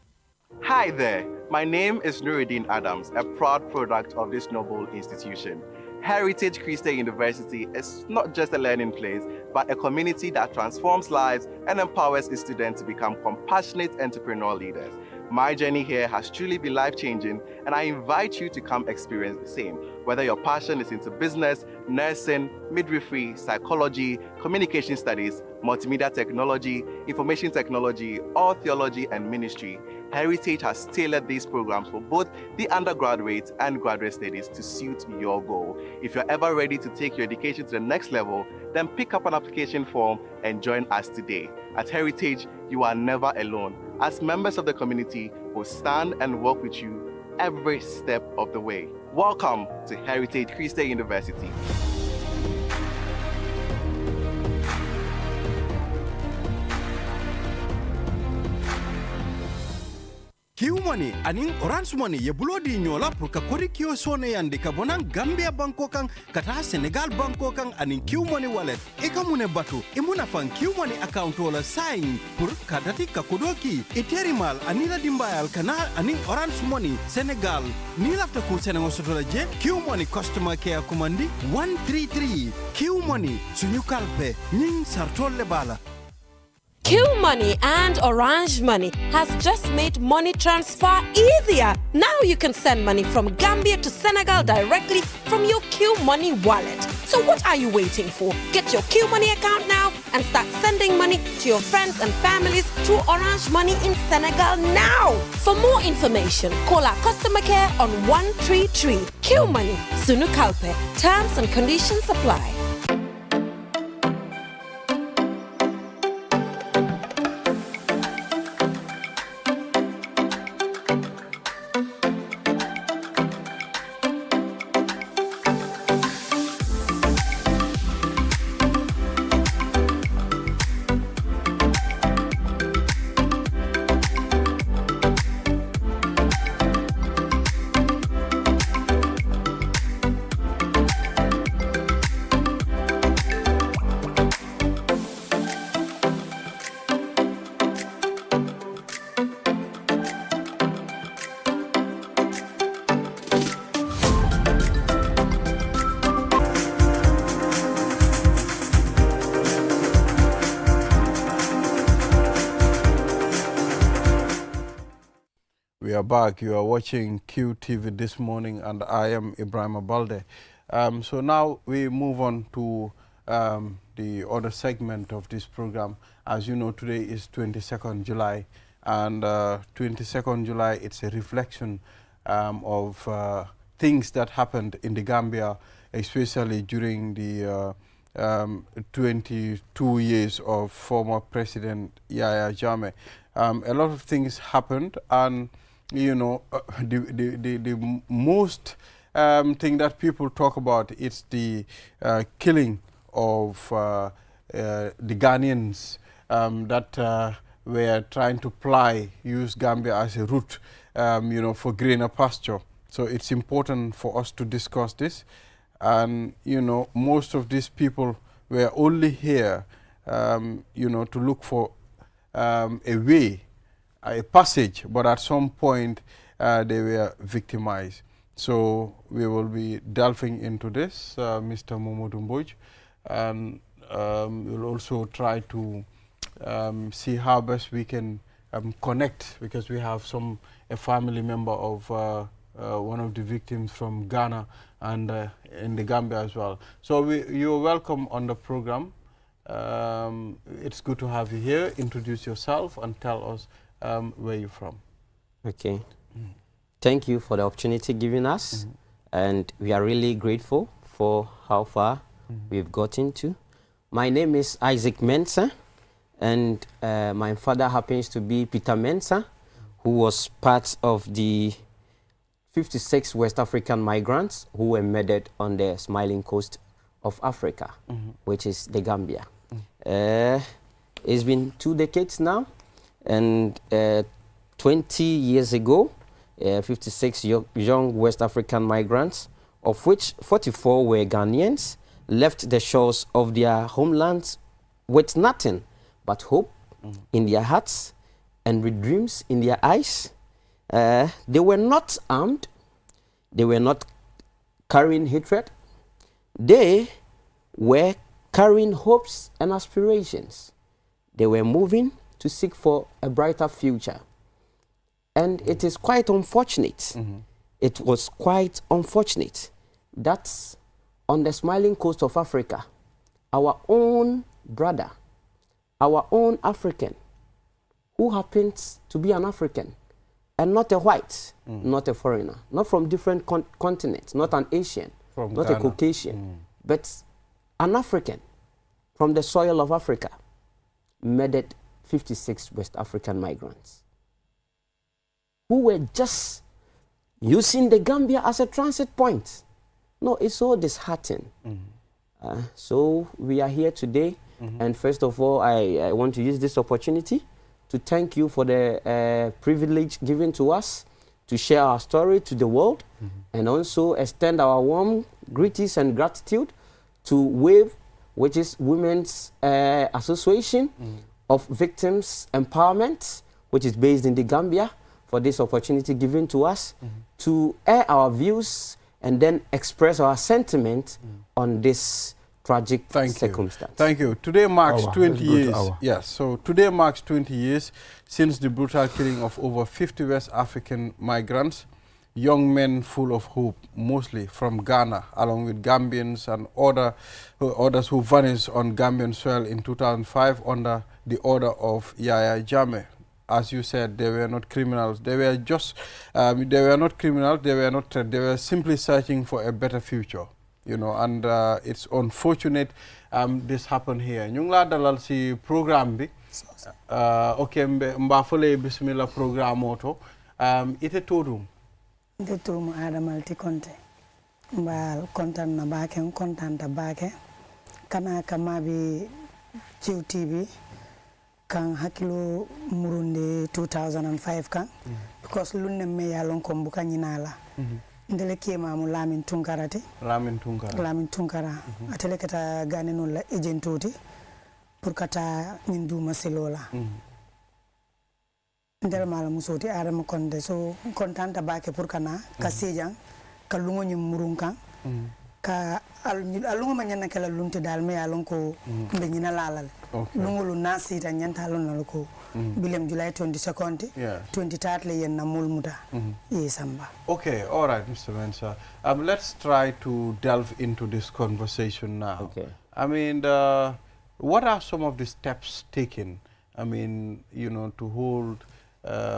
Hi there, my name is Nuruddin Adams, a proud product of this noble institution. Heritage Christian University is not just a learning place, but a community that transforms lives and empowers its students to become compassionate entrepreneurial leaders. My journey here has truly been life-changing, and I invite you to come experience the same. Whether your passion is into business, nursing, midwifery, psychology, communication studies, multimedia technology, information technology, or theology and ministry, Heritage has tailored these programs for both the undergraduate and graduate studies to suit your goal. If you're ever ready to take your education to the next level, then pick up an application form and join us today. At Heritage, you are never alone. As members of the community, we'll stand and work with you every step of the way. Welcome to Heritage Christian University. Q money aning orange money ye bulodi nyola pour ka kori kio sone yandi ka bonan Gambia banko kan kata Senegal banko kan aning Q money wallet e ka mune batu e muna fan Q money account wala sign pour ka dati ka kodoki e terimal anila dimbayal kana aning orange money Senegal ni lafta ku Senegal sotola je Q money customer care commandi 133 Q money suñu kalpe ning sartolle bala. Q Money and Orange Money has just made money transfer easier. Now you can send money from Gambia to Senegal directly from your Q Money wallet. So what are you waiting for? Get your Q Money account now and start sending money to your friends and families through Orange Money in Senegal now. For more information, call our customer care on 133. Q Money, Sunu Kalpe. Terms and conditions apply. We are back. You are watching QTV this morning, and I am Ibrahim Balde. So now we move on to the other segment of this program. As you know, today is 22nd July, and 22nd July, it's a reflection of things that happened in the Gambia, especially during the 22 years of former President Yahya Jammeh. A lot of things happened, and you know, the most thing that people talk about is the killing of the Ghanaians that were trying to use Gambia as a route, you know, for greener pasture. So it's important for us to discuss this. And, you know, most of these people were only here, you know, to look for a way, a passage, but at some point they were victimized. So we will be delving into this, Mr. Momodou Mbodj, and we'll also try to see how best we can connect, because we have a family member of one of the victims from Ghana and in the Gambia as well. So you're welcome on the program. It's good to have you here. Introduce yourself and tell us where you're from. Okay. Thank you for the opportunity given us, and we are really grateful for how far we've gotten to. My name is Isaac Mensah, and my father happens to be Peter Mensah, who was part of the 56 West African migrants who were murdered on the smiling coast of Africa, which is the Gambia. It's been 2 decades now, and 20 years ago, 56 young West African migrants, of which 44 were Ghanaians, left the shores of their homelands with nothing but hope in their hearts and with dreams in their eyes. They were not armed. They were not carrying hatred. They were carrying hopes and aspirations. They were moving to seek for a brighter future. And it is quite unfortunate. It was quite unfortunate that on the smiling coast of Africa, our own brother, our own African, who happens to be an African, and not a white, not a foreigner, not from different continents, not an Asian, not Ghana. A Caucasian, but an African from the soil of Africa, murdered 56 West African migrants who were just using the Gambia as a transit point. No, it's so disheartening. So we are here today, and first of all, I want to use this opportunity to thank you for the privilege given to us to share our story to the world, and also extend our warm greetings and gratitude to WAVE, which is Women's Association of Victims Empowerment, which is based in the Gambia, for this opportunity given to us to air our views and then express our sentiment on this tragic circumstance. Thank you. Today marks 20 years. Yes, so today marks 20 years since the brutal killing of over 50 West African migrants, young men full of hope, mostly from Ghana, along with Gambians and others who vanished on Gambian soil in 2005 under the order of Yahya Jammeh. As you said, they were not criminals. They were just, they were not criminals, they were not, they were simply searching for a better future, you know, and it's unfortunate this happened here. Ñu ngi la dalal si programme bi. Okay, mba fole bismillah programme oto. Ite torum. Ite torum Adamalti Conte. Mba kontan na bake, kontanta bake. Kana kamabi QTV. Kan hakilo murunde 2005 kan because lunne me yalon ko buka nyinala ndele kema mu Lamin Tunkara atele kata gane non la agentoti pour kata nyindu maselola ndele mala musoti Adama Konde so kontanta bake pour kana ka sejang ka lungo nyum murun kan ka alungo manyana kala lunte dal me alon ko be nyina lalale lungo lu nasi ta nyanta alon nalko bilem July 22nd 23rd le yen namul muda samba. Okay, all right, Mr. Mensah. Let's try to delve into this conversation now. Okay. I mean, what are some of the steps taken, I mean, you know, to hold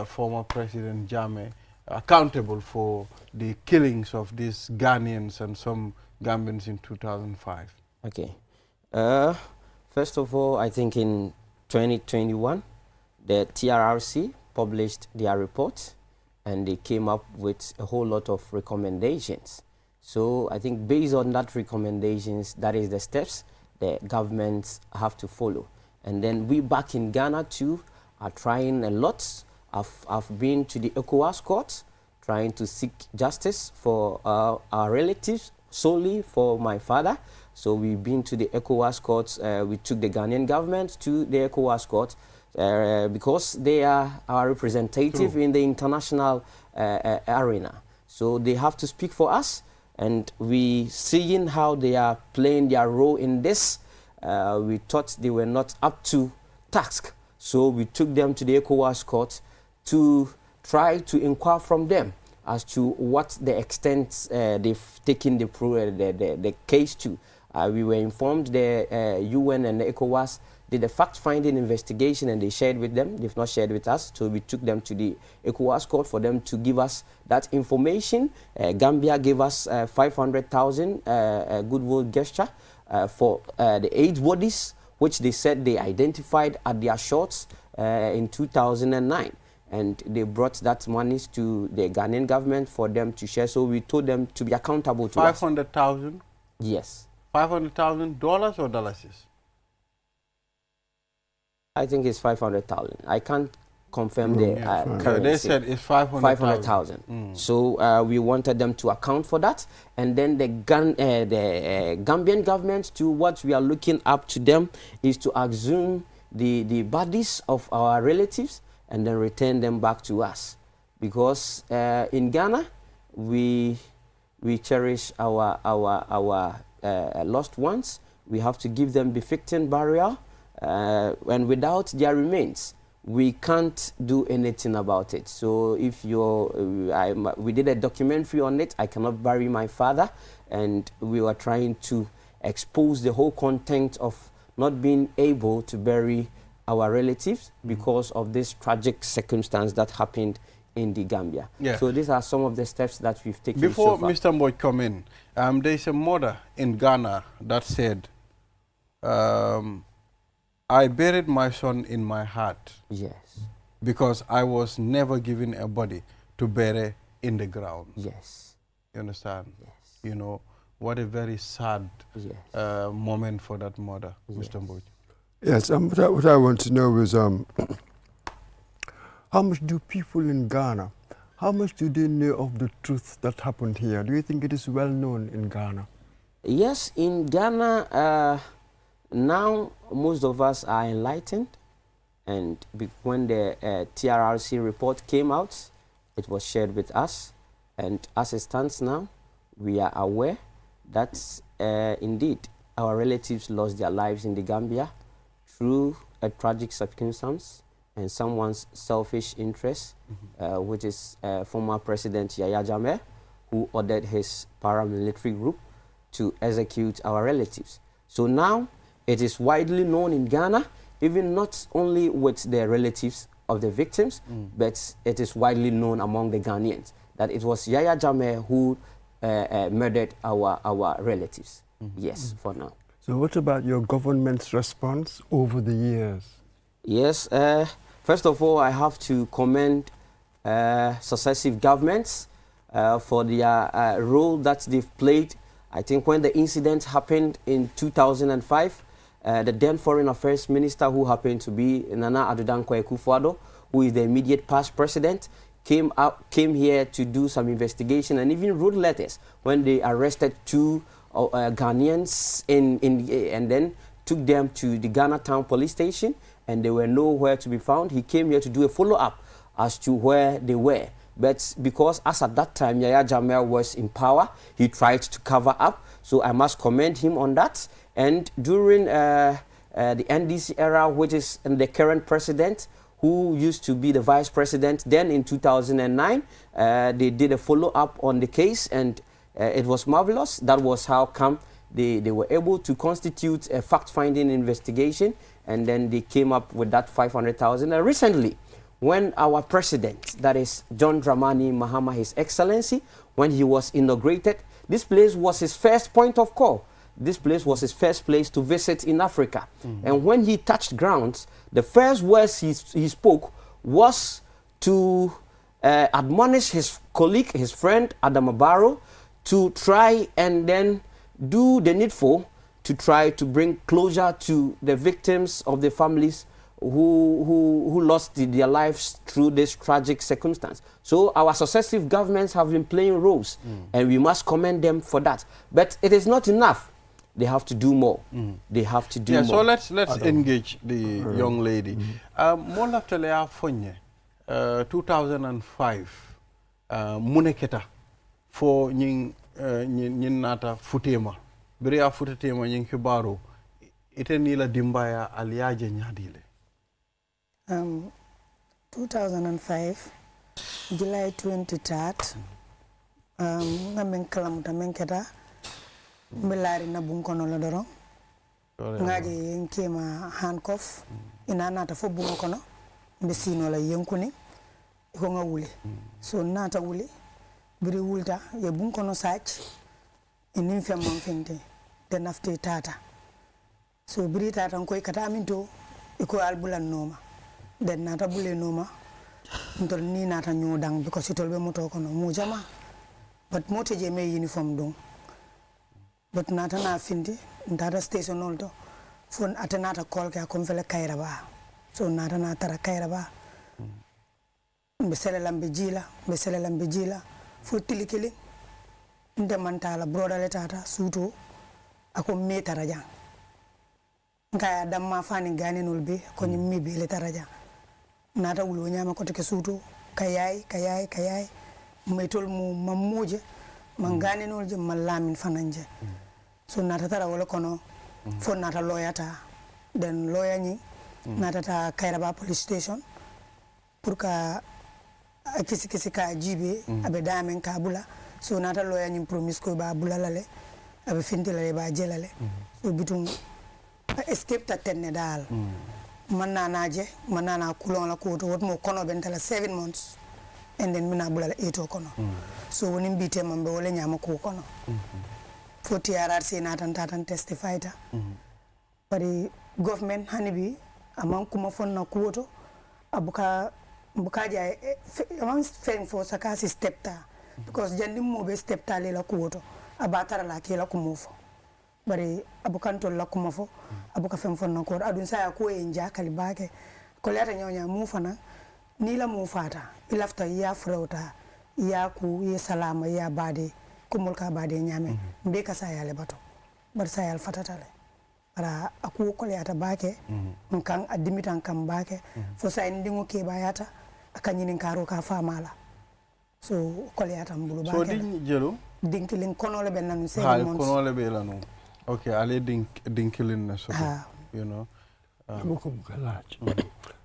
former President Jammeh accountable for the killings of these Ghanaians and some Gambians in 2005? Okay. First of all, I think in 2021, the TRRC published their report and they came up with a whole lot of recommendations. So I think based on that recommendations, that is the steps the governments have to follow. And then we back in Ghana too are trying a lot. I've been to the ECOWAS court trying to seek justice for our relatives, solely for my father. So we've been to the ECOWAS courts. We took the Ghanaian government to the ECOWAS court because they are our representative in the international arena. So they have to speak for us. And we seeing how they are playing their role in this, we thought they were not up to task. So we took them to the ECOWAS court to try to inquire from them as to what the extent they've taken the case to. We were informed the UN and the ECOWAS did a fact-finding investigation and they shared with them. They've not shared with us, so we took them to the ECOWAS court for them to give us that information. Gambia gave us 500,000 goodwill gesture for the 8 bodies, which they said they identified at their shots in 2009. And they brought that money to the Ghanaian government for them to share. So we told them to be accountable to us. 500,000? Yes. $500,000 or dollars? I think it's 500,000. I can't confirm the currency. They said it's 500,000. So we wanted them to account for that. And then the Gambian government, to what we are looking up to them, is to exhume the bodies of our relatives and then return them back to us. Because in Ghana, we cherish our lost ones. We have to give them befitting burial. And without their remains, we can't do anything about it. So if we did a documentary on it, I cannot bury my father, and we were trying to expose the whole content of not being able to bury our relatives because of this tragic circumstance that happened in the Gambia. Yeah. So these are some of the steps that we've taken. Before so far. Mr. Mboy come in, there's a mother in Ghana that said, I buried my son in my heart. Yes. Because I was never given a body to bury in the ground. Yes. You understand? Yes. You know, what a very sad moment for that mother, Mr. Mboy. Yes, what I want to know is how much do people in Ghana, how much do they know of the truth that happened here? Do you think it is well known in Ghana? Yes, in Ghana, now most of us are enlightened, and when the TRRC report came out, it was shared with us, and as it stands now, we are aware that indeed our relatives lost their lives in the Gambia through a tragic circumstance and someone's selfish interest, which is former President Yahya Jammeh, who ordered his paramilitary group to execute our relatives. So now it is widely known in Ghana, even not only with the relatives of the victims, but it is widely known among the Ghanaians that it was Yahya Jammeh who murdered our relatives. Yes, for now. So what about your government's response over the years? Yes, first of all, I have to commend successive governments for their role that they've played. I think when the incident happened in 2005, the then Foreign Affairs Minister, who happened to be Nana Addo Dankwa Akufo-Addo, who is the immediate past president, came here to do some investigation and even wrote letters when they arrested 2 Ghanaians and then took them to the Ghana Town Police Station, and they were nowhere to be found. He came here to do a follow-up as to where they were. But because as at that time Yaya Jammeh was in power, he tried to cover up. So I must commend him on that. And during the NDC era, which is the current president, who used to be the vice president, then in 2009, they did a follow-up on the case, and it was marvelous. That was how come they were able to constitute a fact-finding investigation, and then they came up with that 500,000. And recently, when our president, that is John Dramani Mahama, His Excellency, when he was inaugurated, this place was his first point of call. This place was his first place to visit in Africa. And when he touched grounds, the first words he spoke was to admonish his colleague, his friend, Adama Barrow, to try and then do the needful to try to bring closure to the victims of the families who lost their lives through this tragic circumstance. So our successive governments have been playing roles, and we must commend them for that. But it is not enough. They have to do more. They have to do more. So let's engage the young lady. More after 2005, muneketa for nying nata futema. Berea futetema nying kibaro. Ite nila dimbaya aliaje nyadile. 2005, July 23rd, ngamen kalamuta menketa. Mbelari na bunkono la dorong ngaje yenkema handcuff ina nata fo bunkono mbesino la yenkuni ko nga wuli so nata wuli biri wulta ye bunkono sach inin fem mon fente de nafti tata so biri tata ko kata aminto iko albulan noma den nata bule noma ntol ni nata nyodang because itol be moto kono mu jama but moto je me uniform dong. But nata na findi, nata station oldo. Phone atenata call ke akomfele kairaba. So nata na tara kairaba. Mbesele lambejila. Futili kili. Nde mantala broda le tata suto. Ako me taraja. Nkaya damma fani gani nulbe konyi mibe le taraja. Nata ulo nyama kote ke suto. Kayai. Metol mu mamuje. Mangani nulje malamin fananje. So nata tara wala kono for nata lawyer ta then lawyer ni nata ta Kairaba police station pour ka kisi ka jibe abe damen ka bula so nata lawyer ni promise ko ba bula lale abe finti lale ba jelale so bitum escape ta tenne dal manana kulon la ko to wot mo kono ben tala 7 months and then mina bula la 8 kono so woni mbite mambe wala nyama ko kono for TRRC natan testify ta bari government hanibi among kuma fonna kuoto abuka ja among fen for sakasi step ta because jandim mo be step ta le la kuoto abatara la ke la kumofo bari abukanto la kumofo abuka fen fonna ko adun saya ko en jakali bake ko leta nyonya mu fana ni la mu fata ilafta ya frauta ya ku ya salama ya bade kumul ka bade nyame mbe ka sayale bato bar sayal fatatale bara aku ko leata bake nkan adimitan kam bake fo say ndingo ke bayata akanyini karo ka famala so ko leata mbulu bake so din jelo dinkilin kono le ben nanu 7 months kono le be lanu okay ale dinkilin na so you know buko bukalaj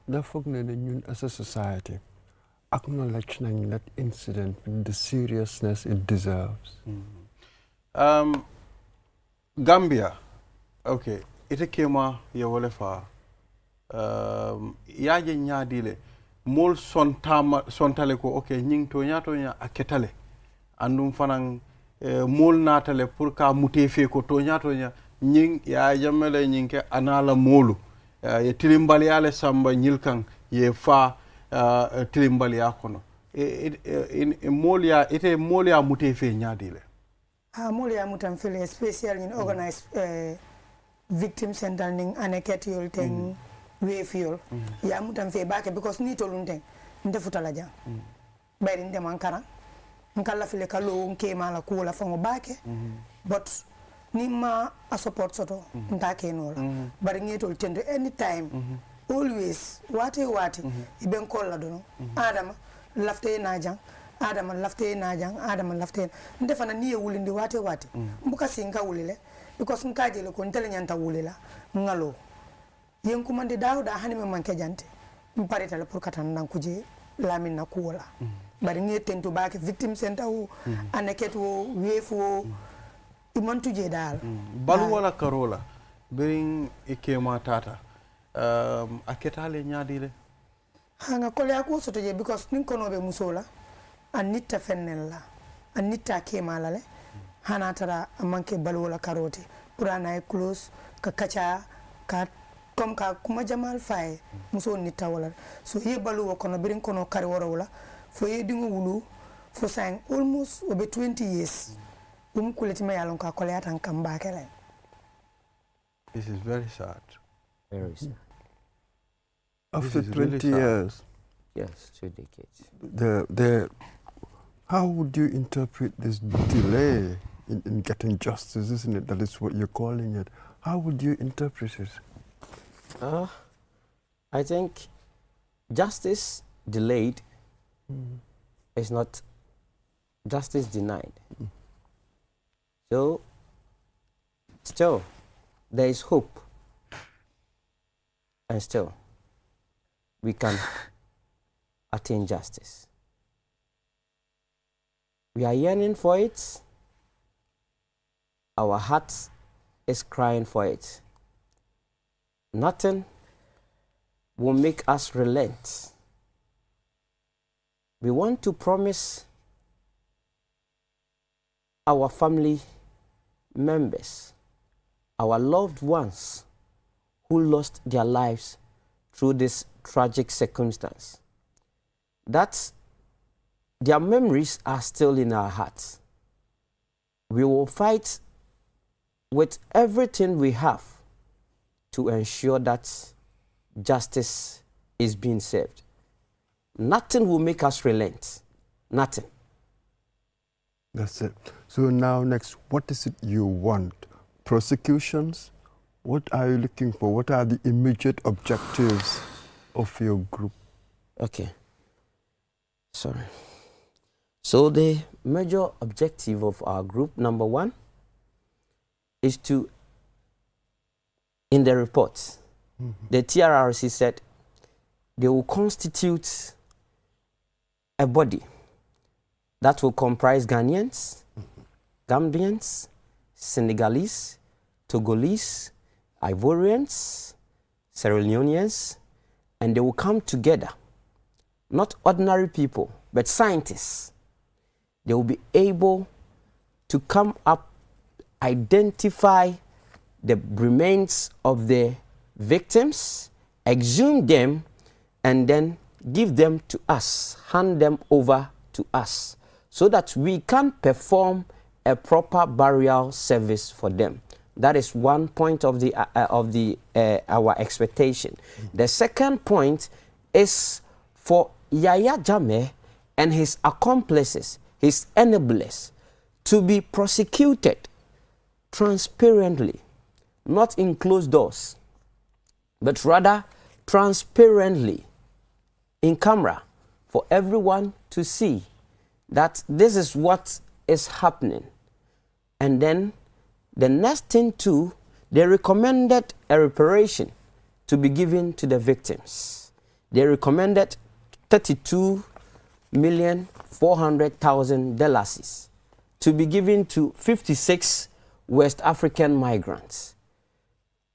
da fog ne ñun as a society acknowledge that incident with the seriousness it deserves. Gambia, okay, ite kema ya wale fa yaje nyadile mol sontale ko okay nying to nya aketale andum fanan mol natale pour ka mutefe ko to nya nying ya jamele nyinke anala molu ye tilimbali ale samba nyilkan ye fa tilimbali yakono ite molia mutefe nyadile molia mutamfele especially in organized victim center ning aneket yol ten wefiol ya mutamfe bake because ni tolun ten ndefutala jang bayri ndem ankara nkala file kalo nke mala ko la fango bake but ni ma a support soto ndake nola bari ngetol tende anytime always wati iben kolla dono adama lafte na jang adama lafte na jang adama lafte ndefana ni e wulindi wate wate mbuka singa wulile because nkaje le ko ntele nyanta wulila ngalo yen kumande dawda hani me manke jante mparita le pour katan nan kuje lamin na kuola bari ngi tentu baake victim center o aneket wo wefo imantu je dal balu wala karola berin ikema tata aketale nyaadile hanga kole ako soto je because nin kono be musola anita fennella anita kemala le hana tara manke balu wala karote purana e close ka kacha ka comme ka kuma jamal fay muso nita wala so ye balu wo kono berin kono kari woro wala fo ye dingo wulu fo sang almost over 20 years kuleti me yalon ka kole atan kamba kele. This is very sad. Very sad. After This is 20 really sad. years, Yes, 2 decades. How would you interpret this delay in getting justice, isn't it? That is what you're calling it. How would you interpret it? I think justice delayed is not justice denied. So, still, there is hope. And still, we can attain justice. We are yearning for it. Our heart is crying for it. Nothing will make us relent. We want to promise our family members, our loved ones who lost their lives through this tragic circumstance, that their memories are still in our hearts. We will fight with everything we have to ensure that justice is being served. Nothing will make us relent. Nothing. That's it. So now next, what is it you want? Prosecutions? What are you looking for? What are the immediate objectives of your group? Okay. Sorry. So the major objective of our group, number one, is to, in the report, the TRRC said they will constitute a body that will comprise Ghanaians, Gambians, Senegalese, Togolese, Ivorians, Sierra Leoneans, and they will come together, not ordinary people, but scientists. They will be able to come up, identify the remains of the victims, exhume them, and then give them to us, hand them over to us, so that we can perform a proper burial service for them. That is one point of our expectation. The second point is for Yaya Jammeh and his accomplices, his enablers, to be prosecuted transparently, not in closed doors, but rather transparently in camera for everyone to see that this is what is happening. And then the next thing too, they recommended a reparation to be given to the victims. They recommended $32,400,000 to be given to 56 West African migrants.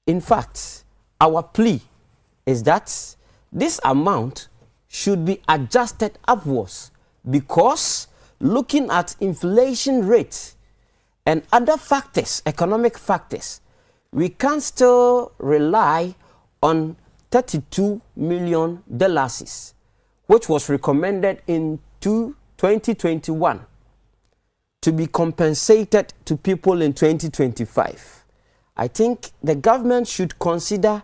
In fact, our plea is that this amount should be adjusted upwards, because looking at inflation rate and other factors, economic factors, we can still rely on $32 million, which was recommended in 2021 to be compensated to people in 2025. I think the government should consider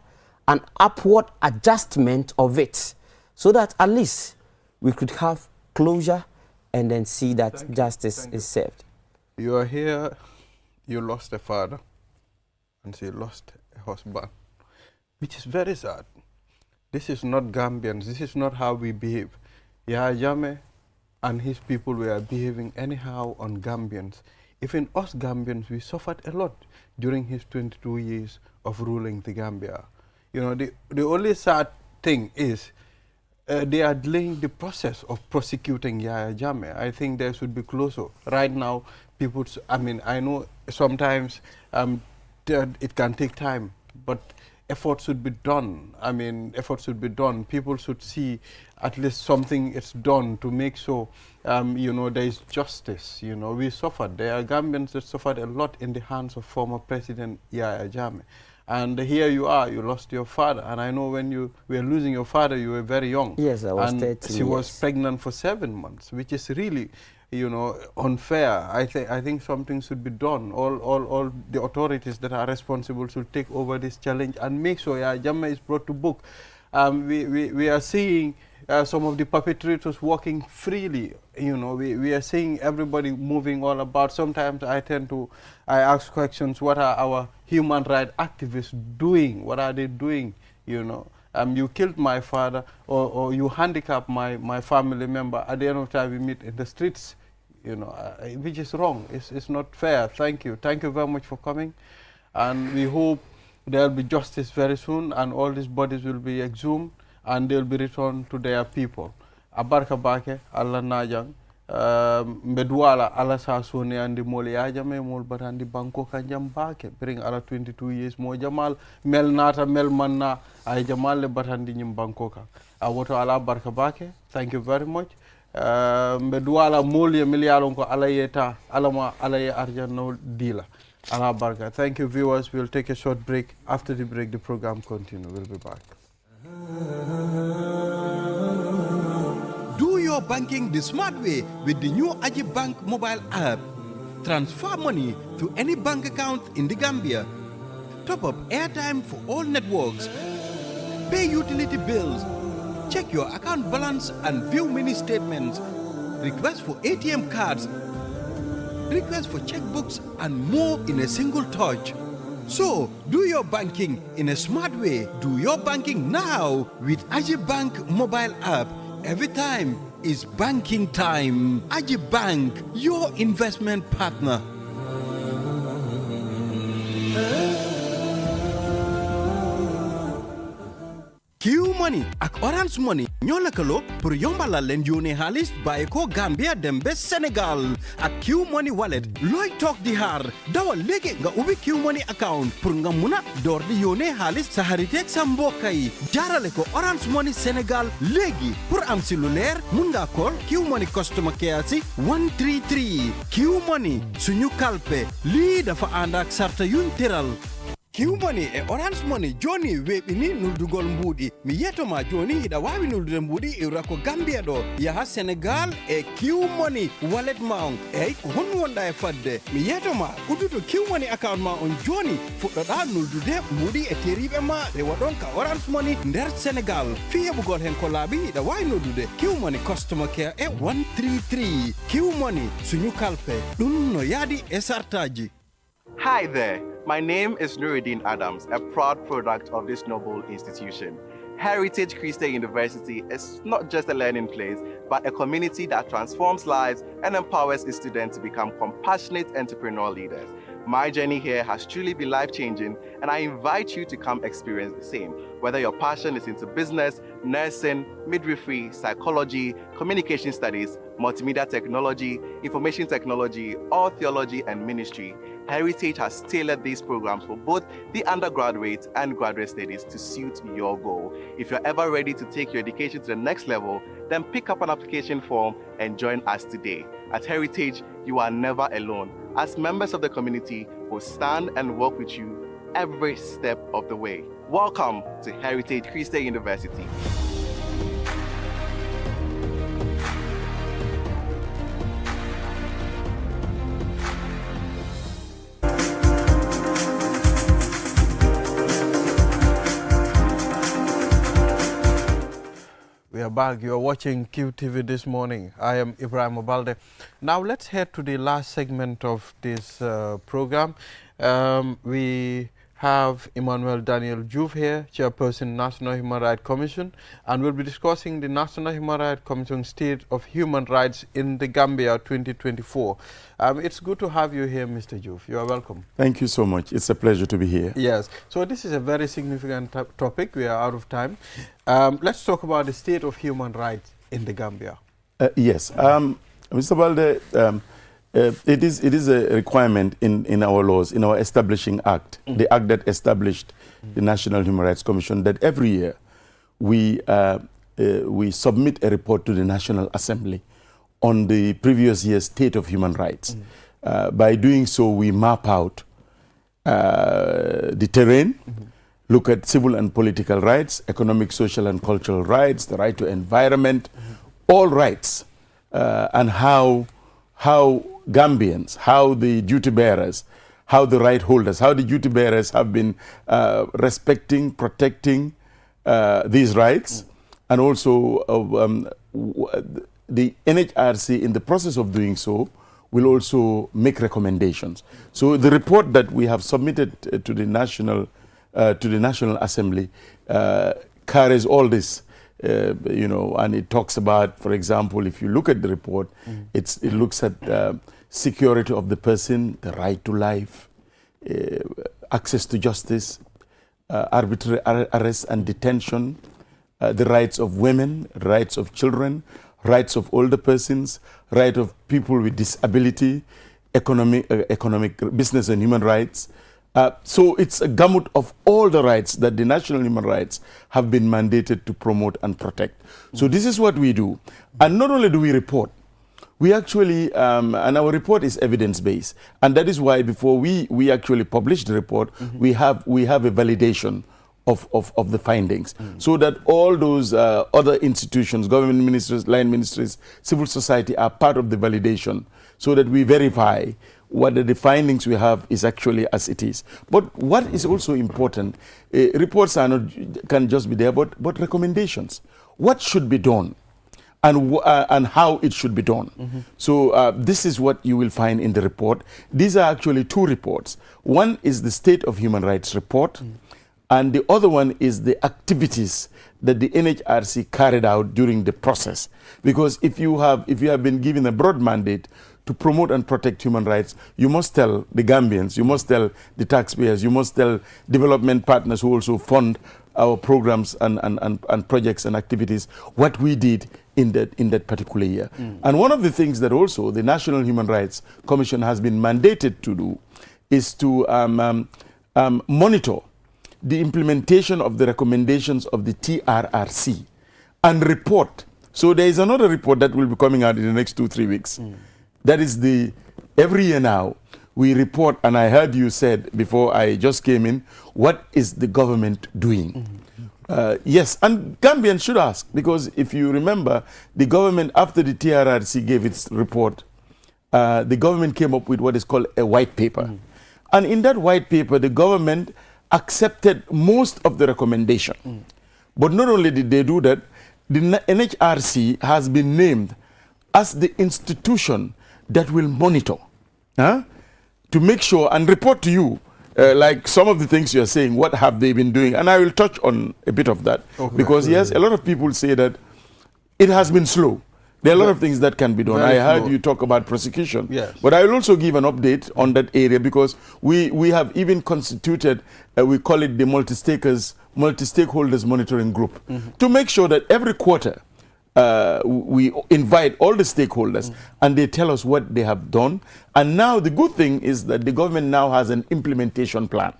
an upward adjustment of it, so that at least we could have closure and then see that justice is served. You are here, you lost a father, and you lost a husband, which is very sad. This is not Gambians, this is not how we behave. Yaya Jammeh and his people were behaving anyhow on Gambians. Even us Gambians, we suffered a lot during his 22 years of ruling the Gambia. You know, the only sad thing is they are delaying the process of prosecuting Yahya Jammeh. I think they should be closer. Right now, people, I mean, I know sometimes it can take time, but effort should be done. I mean, effort should be done. People should see at least something is done to make sure, you know, there is justice. You know, we suffered. There are Gambians that suffered a lot in the hands of former President Yahya Jammeh. And here you are, you lost your father. And I know when you were losing your father, you were very young. Yes, I was 13 she was pregnant for 7 months, which is really, you know, unfair. I think something should be done. All the authorities that are responsible should take over this challenge and make sure Jammeh is brought to book. We are seeing some of the perpetrators walking freely. You know, we are seeing everybody moving all about. Sometimes I ask questions, what are our human rights activists doing? What are they doing? You know, you killed my father, or you handicapped my family member. At the end of the time, we meet in the streets, you know, which is wrong. It's not fair. Thank you. Thank you very much for coming. And we hope there will be justice very soon, and all these bodies will be exhumed, and they will be returned to their people. Abarka bake, Allah najang, Medwala, Allah sa suni andi moli ajame, mol batandi banko kanjam bake, bring Allah 22 years mo jamal, mel nata, mel manna, ay jamal le batandi nyim banko ka. Awoto Allah barka bake, thank you very much. Medwala moli milialon ko Allah yeta, alama Allah ye arjan no dila. Allah barka. Thank you, viewers. We'll take a short break. After the break, the program continues. We'll be back. Do your banking the smart way with the new Aji Bank mobile app. Transfer money to any bank account in the Gambia. Top up airtime for all networks. Pay utility bills. Check your account balance and view mini statements. Request for ATM cards. Request for checkbooks and more in a single touch. So, do your banking in a smart way. Do your banking now with Aji Bank mobile app. Every time is banking time. Aji Bank, your investment partner. Q Money ak Orange Money ñoo lëkkaloo pour yombalal leen yónnee xaalis bàyyi ko Gambia dem ba Sénégal ak Q Money wallet looy toog di xaar dawal léegi nga ubbi Q Money account pour nga mun a door di yónnee xaalis sa xarit ak sa mbokk yi jaarale ko Orange Money Sénégal léegi pour am si lu leer mun ngaa call Q Money customer care si 133 Q Money suñu kalpe lii dafa ànd ak sarta yuñ tëral. Q Money e Orange Money joni weɓini nuldugol mbuuɗi mi yetoma joni hiɗa wawi nuldude mbuuɗi iwra ko Gambia ɗo yaha Sénégal e Q Money wallet ma on eyyi ko honno wonɗa e fadde mi yetoma udduto Q Money account ma on joni fuɗɗoɗa nuldude mbuuɗi e teriɓe ma rewa ɗon ka Orange Money nder Sénégal fi heɓugol hen ko laaɓi hiɗa wawi noddude Q Money customer care e 133 Q Money suñu kalpe ɗum no yaadi e sartaji. Hi there. My name is Nuruddin Adams, a proud product of this noble institution. Heritage Christian University is not just a learning place, but a community that transforms lives and empowers its students to become compassionate entrepreneurial leaders. My journey here has truly been life-changing, and I invite you to come experience the same. Whether your passion is into business, nursing, midwifery, psychology, communication studies, multimedia technology, information technology, or theology and ministry, Heritage has tailored these programs for both the undergraduate and graduate studies to suit your goal. If you're ever ready to take your education to the next level, then pick up an application form and join us today. At Heritage, you are never alone, as members of the community will stand and work with you every step of the way. Welcome to Heritage Christian University. We are back. You are watching QTV this morning. I am Ibrahim Obalde. Now let's head to the last segment of this program. We have Emmanuel Daniel Juve here, Chairperson, National Human Rights Commission, and we'll be discussing the National Human Rights Commission State of Human Rights in the Gambia 2024. It's good to have you here, Mr. Juve. You are welcome. Thank you so much. It's a pleasure to be here. Yes. So this is a very significant topic. We are out of time. Let's talk about the state of human rights in the Gambia. Yes. Mr. Balde, it is a requirement in our laws, in our establishing act, the act that established the National Human Rights Commission, that every year we submit a report to the National Assembly on the previous year's state of human rights. By doing so, we map out the terrain, look at civil and political rights, economic, social and cultural rights, the right to environment, all rights, and how Gambians, how the duty bearers, how the right holders, how the duty bearers have been respecting, protecting these rights, and also the NHRC, in the process of doing so, will also make recommendations. So the report that we have submitted to the National Assembly carries all this. And it talks about, for example, if you look at the report, it looks at security of the person, the right to life, access to justice, arbitrary arrest and detention, the rights of women, rights of children, rights of older persons, right of people with disability, economic, business and human rights. So it's a gamut of all the rights that the national human rights have been mandated to promote and protect. So this is what we do. And not only do we report, we actually, and our report is evidence-based. And that is why before we actually publish the report, we have a validation of the findings, so that all those other institutions, government ministries, line ministries, civil society are part of the validation, so that we verify whether the findings we have is actually as it is. But what is also important, reports can just be there, but recommendations. What should be done and how it should be done. So this is what you will find in the report. These are actually two reports. One is the State of Human Rights report, and the other one is the activities that the NHRC carried out during the process. Because if you have been given a broad mandate to promote and protect human rights, you must tell the Gambians, you must tell the taxpayers, you must tell development partners who also fund our programs and projects and activities what we did in that particular year. And one of the things that also the National Human Rights Commission has been mandated to do is to monitor the implementation of the recommendations of the TRRC and report. So there is another report that will be coming out in the next 2-3 weeks. That is every year now we report, and I heard you said before I just came in, what is the government doing? Yes, and Gambians should ask, because if you remember, the government, after the TRRC gave its report, the government came up with what is called a white paper. And in that white paper, the government accepted most of the recommendation. But not only did they do that, the NHRC has been named as the institution that will monitor to make sure and report to you like some of the things you're saying, what have they been doing? And I will touch on a bit of that. Because yes, a lot of people say that it has been slow. There are a lot of things that can be done. I heard you talk about prosecution. Yes. But I will also give an update on that area, because we have even constituted, we call it the multi-stakeholders monitoring group, to make sure that every quarter we invite all the stakeholders and they tell us what they have done. And now the good thing is that the government now has an implementation plan.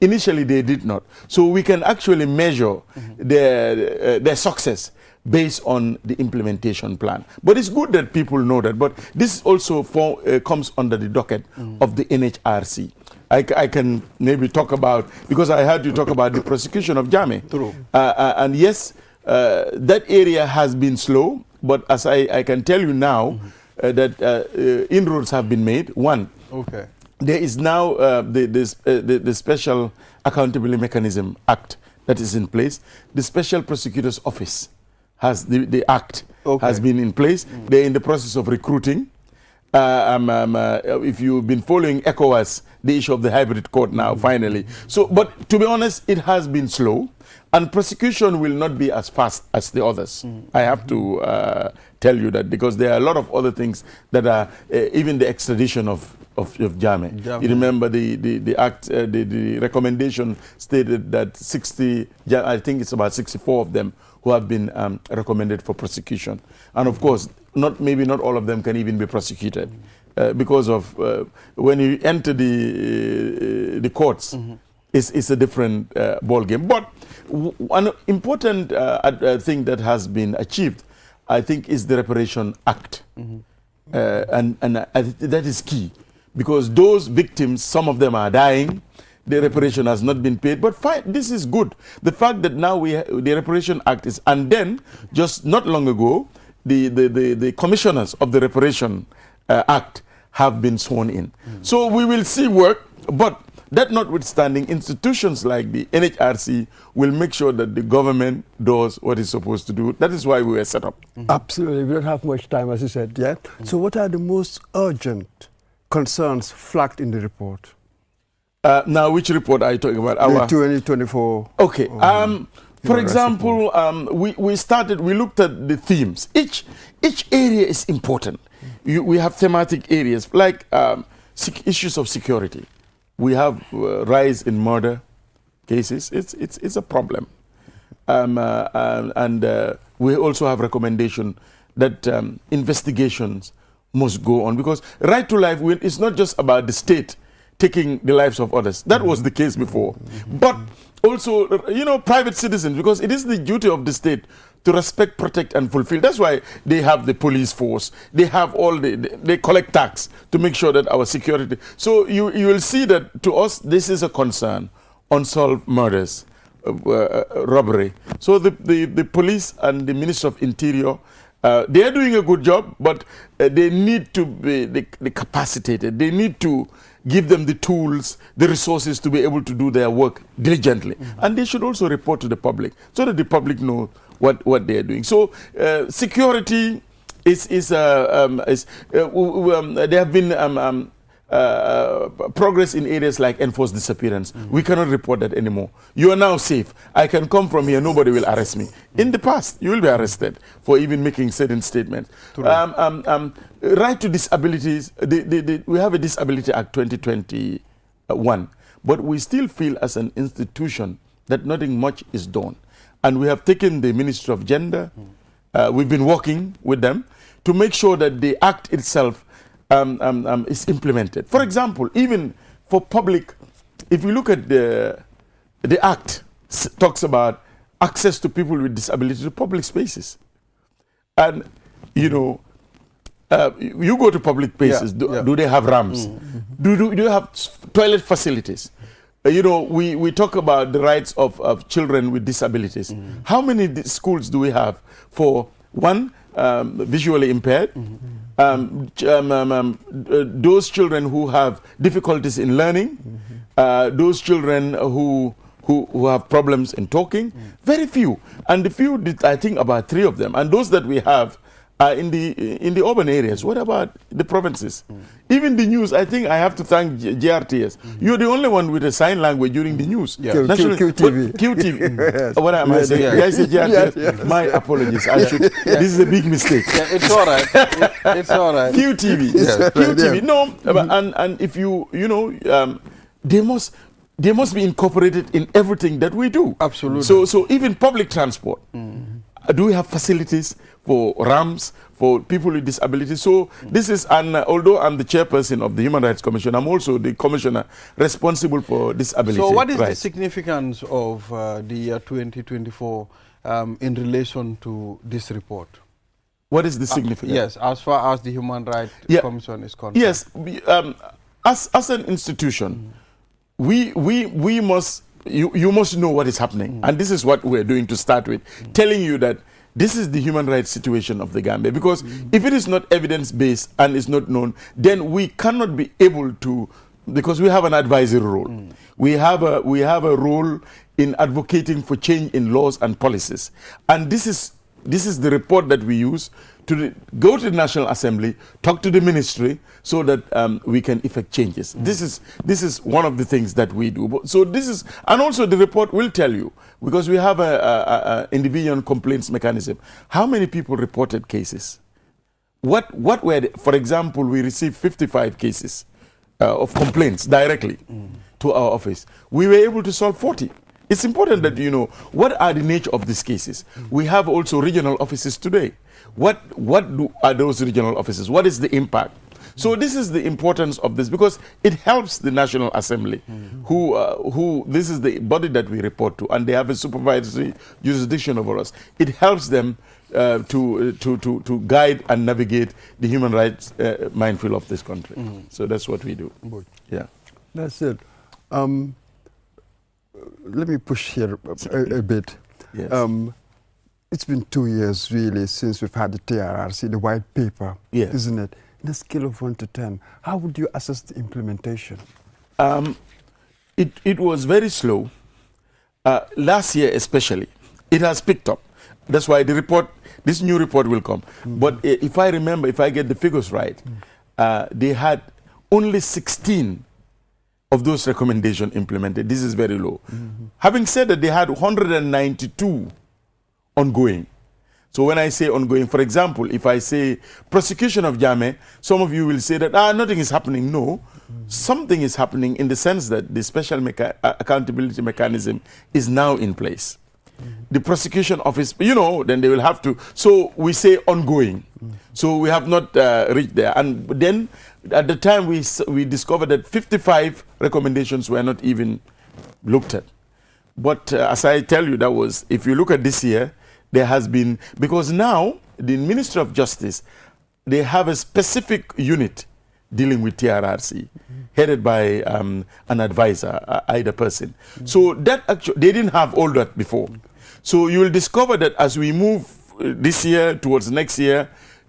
Initially they did not. So we can actually measure their success based on the implementation plan. But it's good that people know that. But this also comes under the docket of the NHRC. I can maybe talk about, because I heard you talk about the prosecution of Jammeh. True. And yes, that area has been slow, but as I can tell you now, that inroads have been made. One, there is now the Special Accountability Mechanism Act that is in place. The Special Prosecutor's Office has the act has been in place. They're in the process of recruiting. if you've been following ECOWAS, the issue of the hybrid court now, finally. So, but to be honest, it has been slow, and prosecution will not be as fast as the others. I have to tell you that, because there are a lot of other things that are, even the extradition of Jammeh. You remember the act, the recommendation stated that 60, I think it's about 64 of them who have been recommended for prosecution. And of course, maybe not all of them can even be prosecuted because of when you enter the courts, it's a different ball game. But one important thing that has been achieved, I think, is the Reparation Act. And that is key, because those victims, some of them are dying. The reparation has not been paid, but fine, this is good. The fact that now the Reparation Act is, and then just not long ago, the commissioners of the Reparation Act have been sworn in. So we will see work, but that notwithstanding, institutions like the NHRC will make sure that the government does what it's supposed to do. That is why we were set up. Absolutely. We don't have much time, as you said, yeah? So what are the most urgent concerns flagged in the report? Now, which report are you talking about? Our 2024. Okay. For example, we looked at the themes. Each area is important. We have thematic areas, like issues of security. We have rise in murder cases. It's a problem. And we also have recommendation that investigations must go on, because right to life is not just about the state taking the lives of others. That was the case before. But also, private citizens, because it is the duty of the state to respect, protect, and fulfill. That's why they have the police force. They have they collect tax to make sure that our security. So you will see that to us, this is a concern. Unsolved murders, robbery. So the police and the Minister of Interior, they are doing a good job, but they need to be capacitated. They need to give them the tools, the resources to be able to do their work diligently. And they should also report to the public so that the public know what they are doing. So security there have been progress in areas like enforced disappearance. We cannot report that anymore. You are now safe. I can come from here, nobody will arrest me. In the past, you will be arrested for even making certain statements. Right to disabilities, we have a Disability Act 2021, but we still feel as an institution that nothing much is done. And we have taken the Ministry of Gender, we've been working with them to make sure that the act itself is implemented. For example, even for public, if we look at the act, talks about access to people with disability to public spaces. And, you go to public places, do they have ramps? Do you have toilet facilities? We talk about the rights of children with disabilities. How many schools do we have for, one, visually impaired, those children who have difficulties in learning, those children who have problems in talking? Very few. And the few, I think about 3 of them. And those that we have are in the urban areas. What about the provinces? Even the news, I think I have to thank GRTS. You're the only one with a sign language during the news. QTV. QTV. What am I saying? Did I say GRTS? My apologies. This is a big mistake. It's all right. It's all right. QTV. QTV. No, and if they must be incorporated in everything that we do. Absolutely. So even public transport. Do we have facilities for ramps, for people with disabilities? So this is, although I'm the chairperson of the Human Rights Commission, I'm also the commissioner responsible for disability. So what is the significance of the year 2024 in relation to this report? What is the significance? Yes, as far as the Human Rights Commission is concerned. Yes, as an institution, we must, you must know what is happening. And this is what we're doing to start with, telling you that this is the human rights situation of the Gambia. Because if it is not evidence-based and is not known, then we cannot be able to, because we have an advisory role. We have a role in advocating for change in laws and policies. And this is the report that we use go to the National Assembly, talk to the ministry, so that we can effect changes. This is one of the things that we do. So this is, and also the report will tell you, because we have a individual complaints mechanism, how many people reported cases. What were, for example, we received 55 cases of complaints directly to our office. We were able to solve 40. It's important that you know what are the nature of these cases. We have also regional offices today. What are those regional offices? What is the impact? So this is the importance of this, because it helps the National Assembly, who this is the body that we report to, and they have a supervisory jurisdiction over us. It helps them to guide and navigate the human rights minefield of this country. So that's what we do. Yeah, that's it. Let me push here a bit. Yes. It's been 2 years, really, since we've had the TRRC, the white paper, yes. Isn't it? In a scale of 1 to 10, how would you assess the implementation? It was very slow. Last year especially, it has picked up. That's why the report, this new report will come. But if I remember, if I get the figures right, they had only 16 of those recommendations implemented. This is very low. Having said that, they had 192 ongoing. So when I say ongoing, for example, if I say prosecution of Jammeh, some of you will say that nothing is happening. No, something is happening in the sense that the special accountability mechanism is now in place. The prosecution office, you know, then they will have to. So we say ongoing. So we have not reached there. And then at the time we discovered that 55 recommendations were not even looked at. But as I tell you, that was, if you look at this year, there has been, because now the Ministry of Justice, they have a specific unit dealing with TRRC, headed by an advisor, either person. So that actually, they didn't have all that before. So you will discover that as we move this year towards next year,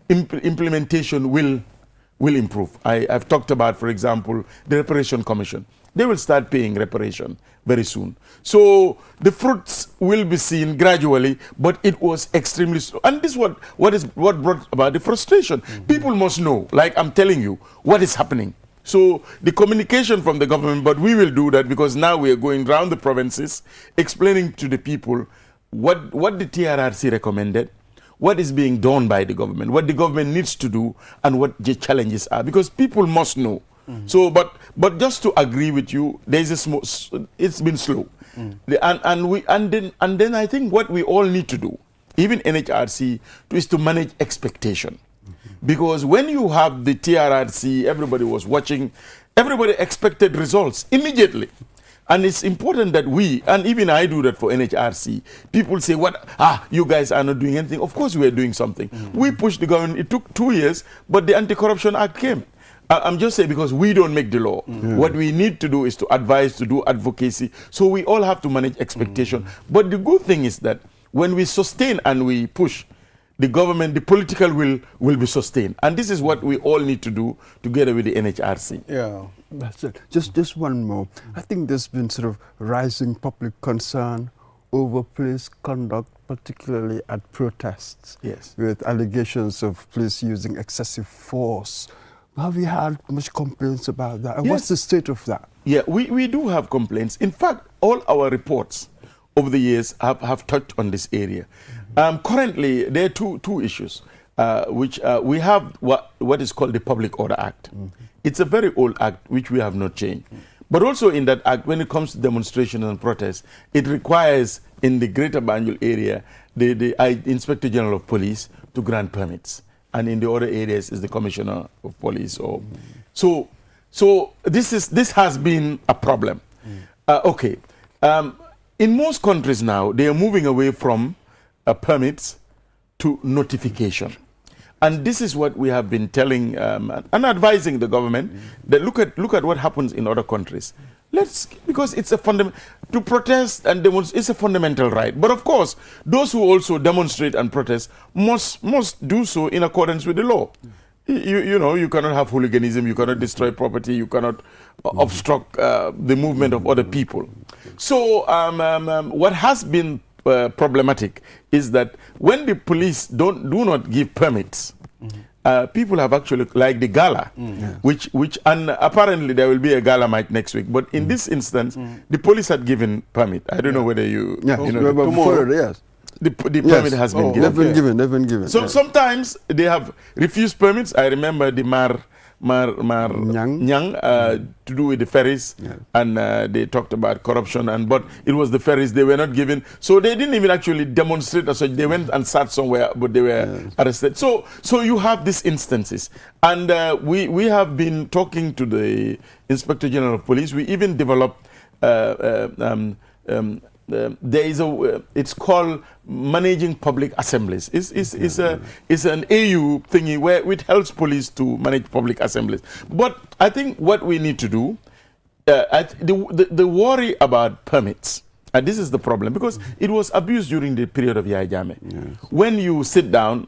implementation will improve. I've talked about, for example, the Reparation Commission. They will start paying reparation very soon. So the fruits will be seen gradually, but it was extremely slow. And this is what brought about the frustration. People must know, like I'm telling you, what is happening. So the communication from the government, but we will do that because now we are going around the provinces, explaining to the people what the TRRC recommended, what is being done by the government, what the government needs to do, and what the challenges are, because people must know. So, but just to agree with you, there's it's been slow, and then I think what we all need to do, even NHRC, is to manage expectation, because when you have the TRRC, everybody was watching, everybody expected results immediately. And it's important that we, and even I do that for NHRC, people say, you guys are not doing anything. Of course we are doing something. We pushed the government, it took 2 years, but the Anti-Corruption Act came. I'm just saying because we don't make the law. What we need to do is to advise, to do advocacy. So we all have to manage expectation. But the good thing is that when we sustain and we push, the government, the political will be sustained. And this is what we all need to do together with the NHRC. Yeah, that's it. Just one more. I think there's been sort of rising public concern over police conduct, particularly at protests. Yes. With allegations of police using excessive force. Have you had much complaints about that? And yes. What's the state of that? Yeah, we do have complaints. In fact, all our reports over the years have touched on this area. Currently, there are two issues, which we have what is called the Public Order Act. It's a very old act, which we have not changed. But also in that act, when it comes to demonstration and protests, it requires in the Greater Banjul area, the Inspector General of Police to grant permits. And in the other areas is the Commissioner of Police. So this has been a problem. In most countries now, they are moving away from permits to notification. And this is what we have been telling and advising the government, that look at what happens in other countries. Because it's a to protest and demonstrate is a fundamental right. But of course, those who also demonstrate and protest must do so in accordance with the law. You know, you cannot have hooliganism, you cannot destroy property, you cannot obstruct the movement of other people. So what has been problematic is that when the police do not give permits, people have actually, like the gala, which and apparently there will be a gala next week. But in this instance, the police had given permit. I don't know whether you, you know, tomorrow, yes. The permit has been given. They've been given. So sometimes they have refused permits. I remember the Nyang to do with the ferries, and they talked about corruption, but it was the ferries they were not given. So they didn't even actually demonstrate as such. They went and sat somewhere, but they were arrested. So you have these instances, and we have been talking to the Inspector General of Police. We even developed there is it's called managing public assemblies. It's an AU thingy where it helps police to manage public assemblies. But I think what we need to do, the worry about permits, and this is the problem, because it was abused during the period of Yahya Jammeh. When you sit down,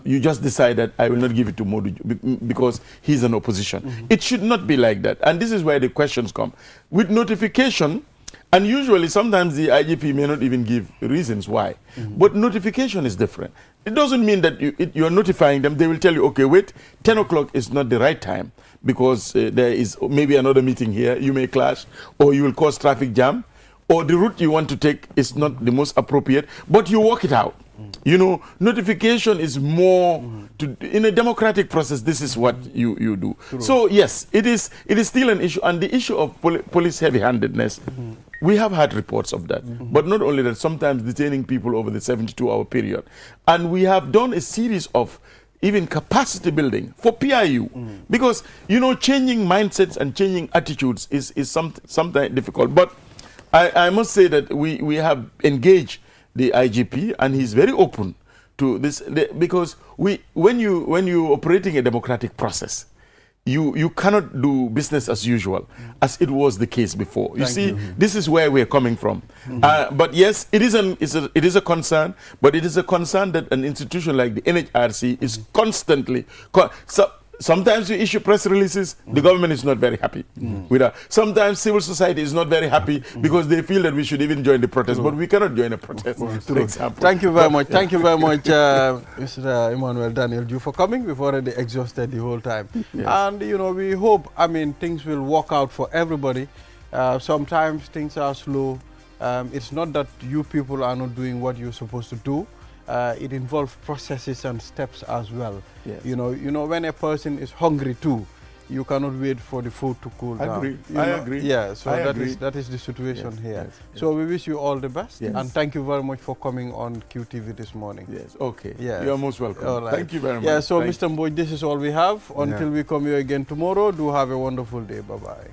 you just decide that I will not give it to Modu because he's an opposition. It should not be like that. And this is where the questions come. With notification, and usually, sometimes the IGP may not even give reasons why. But notification is different. It doesn't mean that you are notifying them. They will tell you, okay, wait, 10 o'clock is not the right time because there is maybe another meeting here. You may clash, or you will cause traffic jam, or the route you want to take is not the most appropriate, but you work it out. You know, notification is more in a democratic process. This is what you do. So yes, it is still an issue, and the issue of police heavy-handedness. We have had reports of that, but not only that, sometimes detaining people over the 72-hour period. And we have done a series of even capacity building for PIU, because, you know, changing mindsets and changing attitudes is sometimes difficult. But I must say that we have engaged the IGP, and he's very open to this, because when you operating a democratic process, you cannot do business as usual, as it was the case before. You see, this is where we're coming from. But yes, it is a concern, but it is a concern that an institution like the NHRC is constantly... Sometimes we issue press releases, the government is not very happy with that. Sometimes civil society is not very happy because they feel that we should even join the protest, but we cannot join a protest, for example. Thank you very much. Thank you very much, Mr. Emmanuel Daniel Ju, for coming. We've already exhausted the whole time. And, you know, we hope, I mean, things will work out for everybody. Sometimes things are slow. It's not that you people are not doing what you're supposed to do. It involves processes and steps as well. You know, when a person is hungry too, you cannot wait for the food to cool down. I agree. Yeah, so that is the situation here. So we wish you all the best, and thank you very much for coming on QTV this morning. Okay. You are most welcome. All right. Thank you very much. So Mr. Mboj, this is all we have. Until we come here again tomorrow, do have a wonderful day. Bye-bye.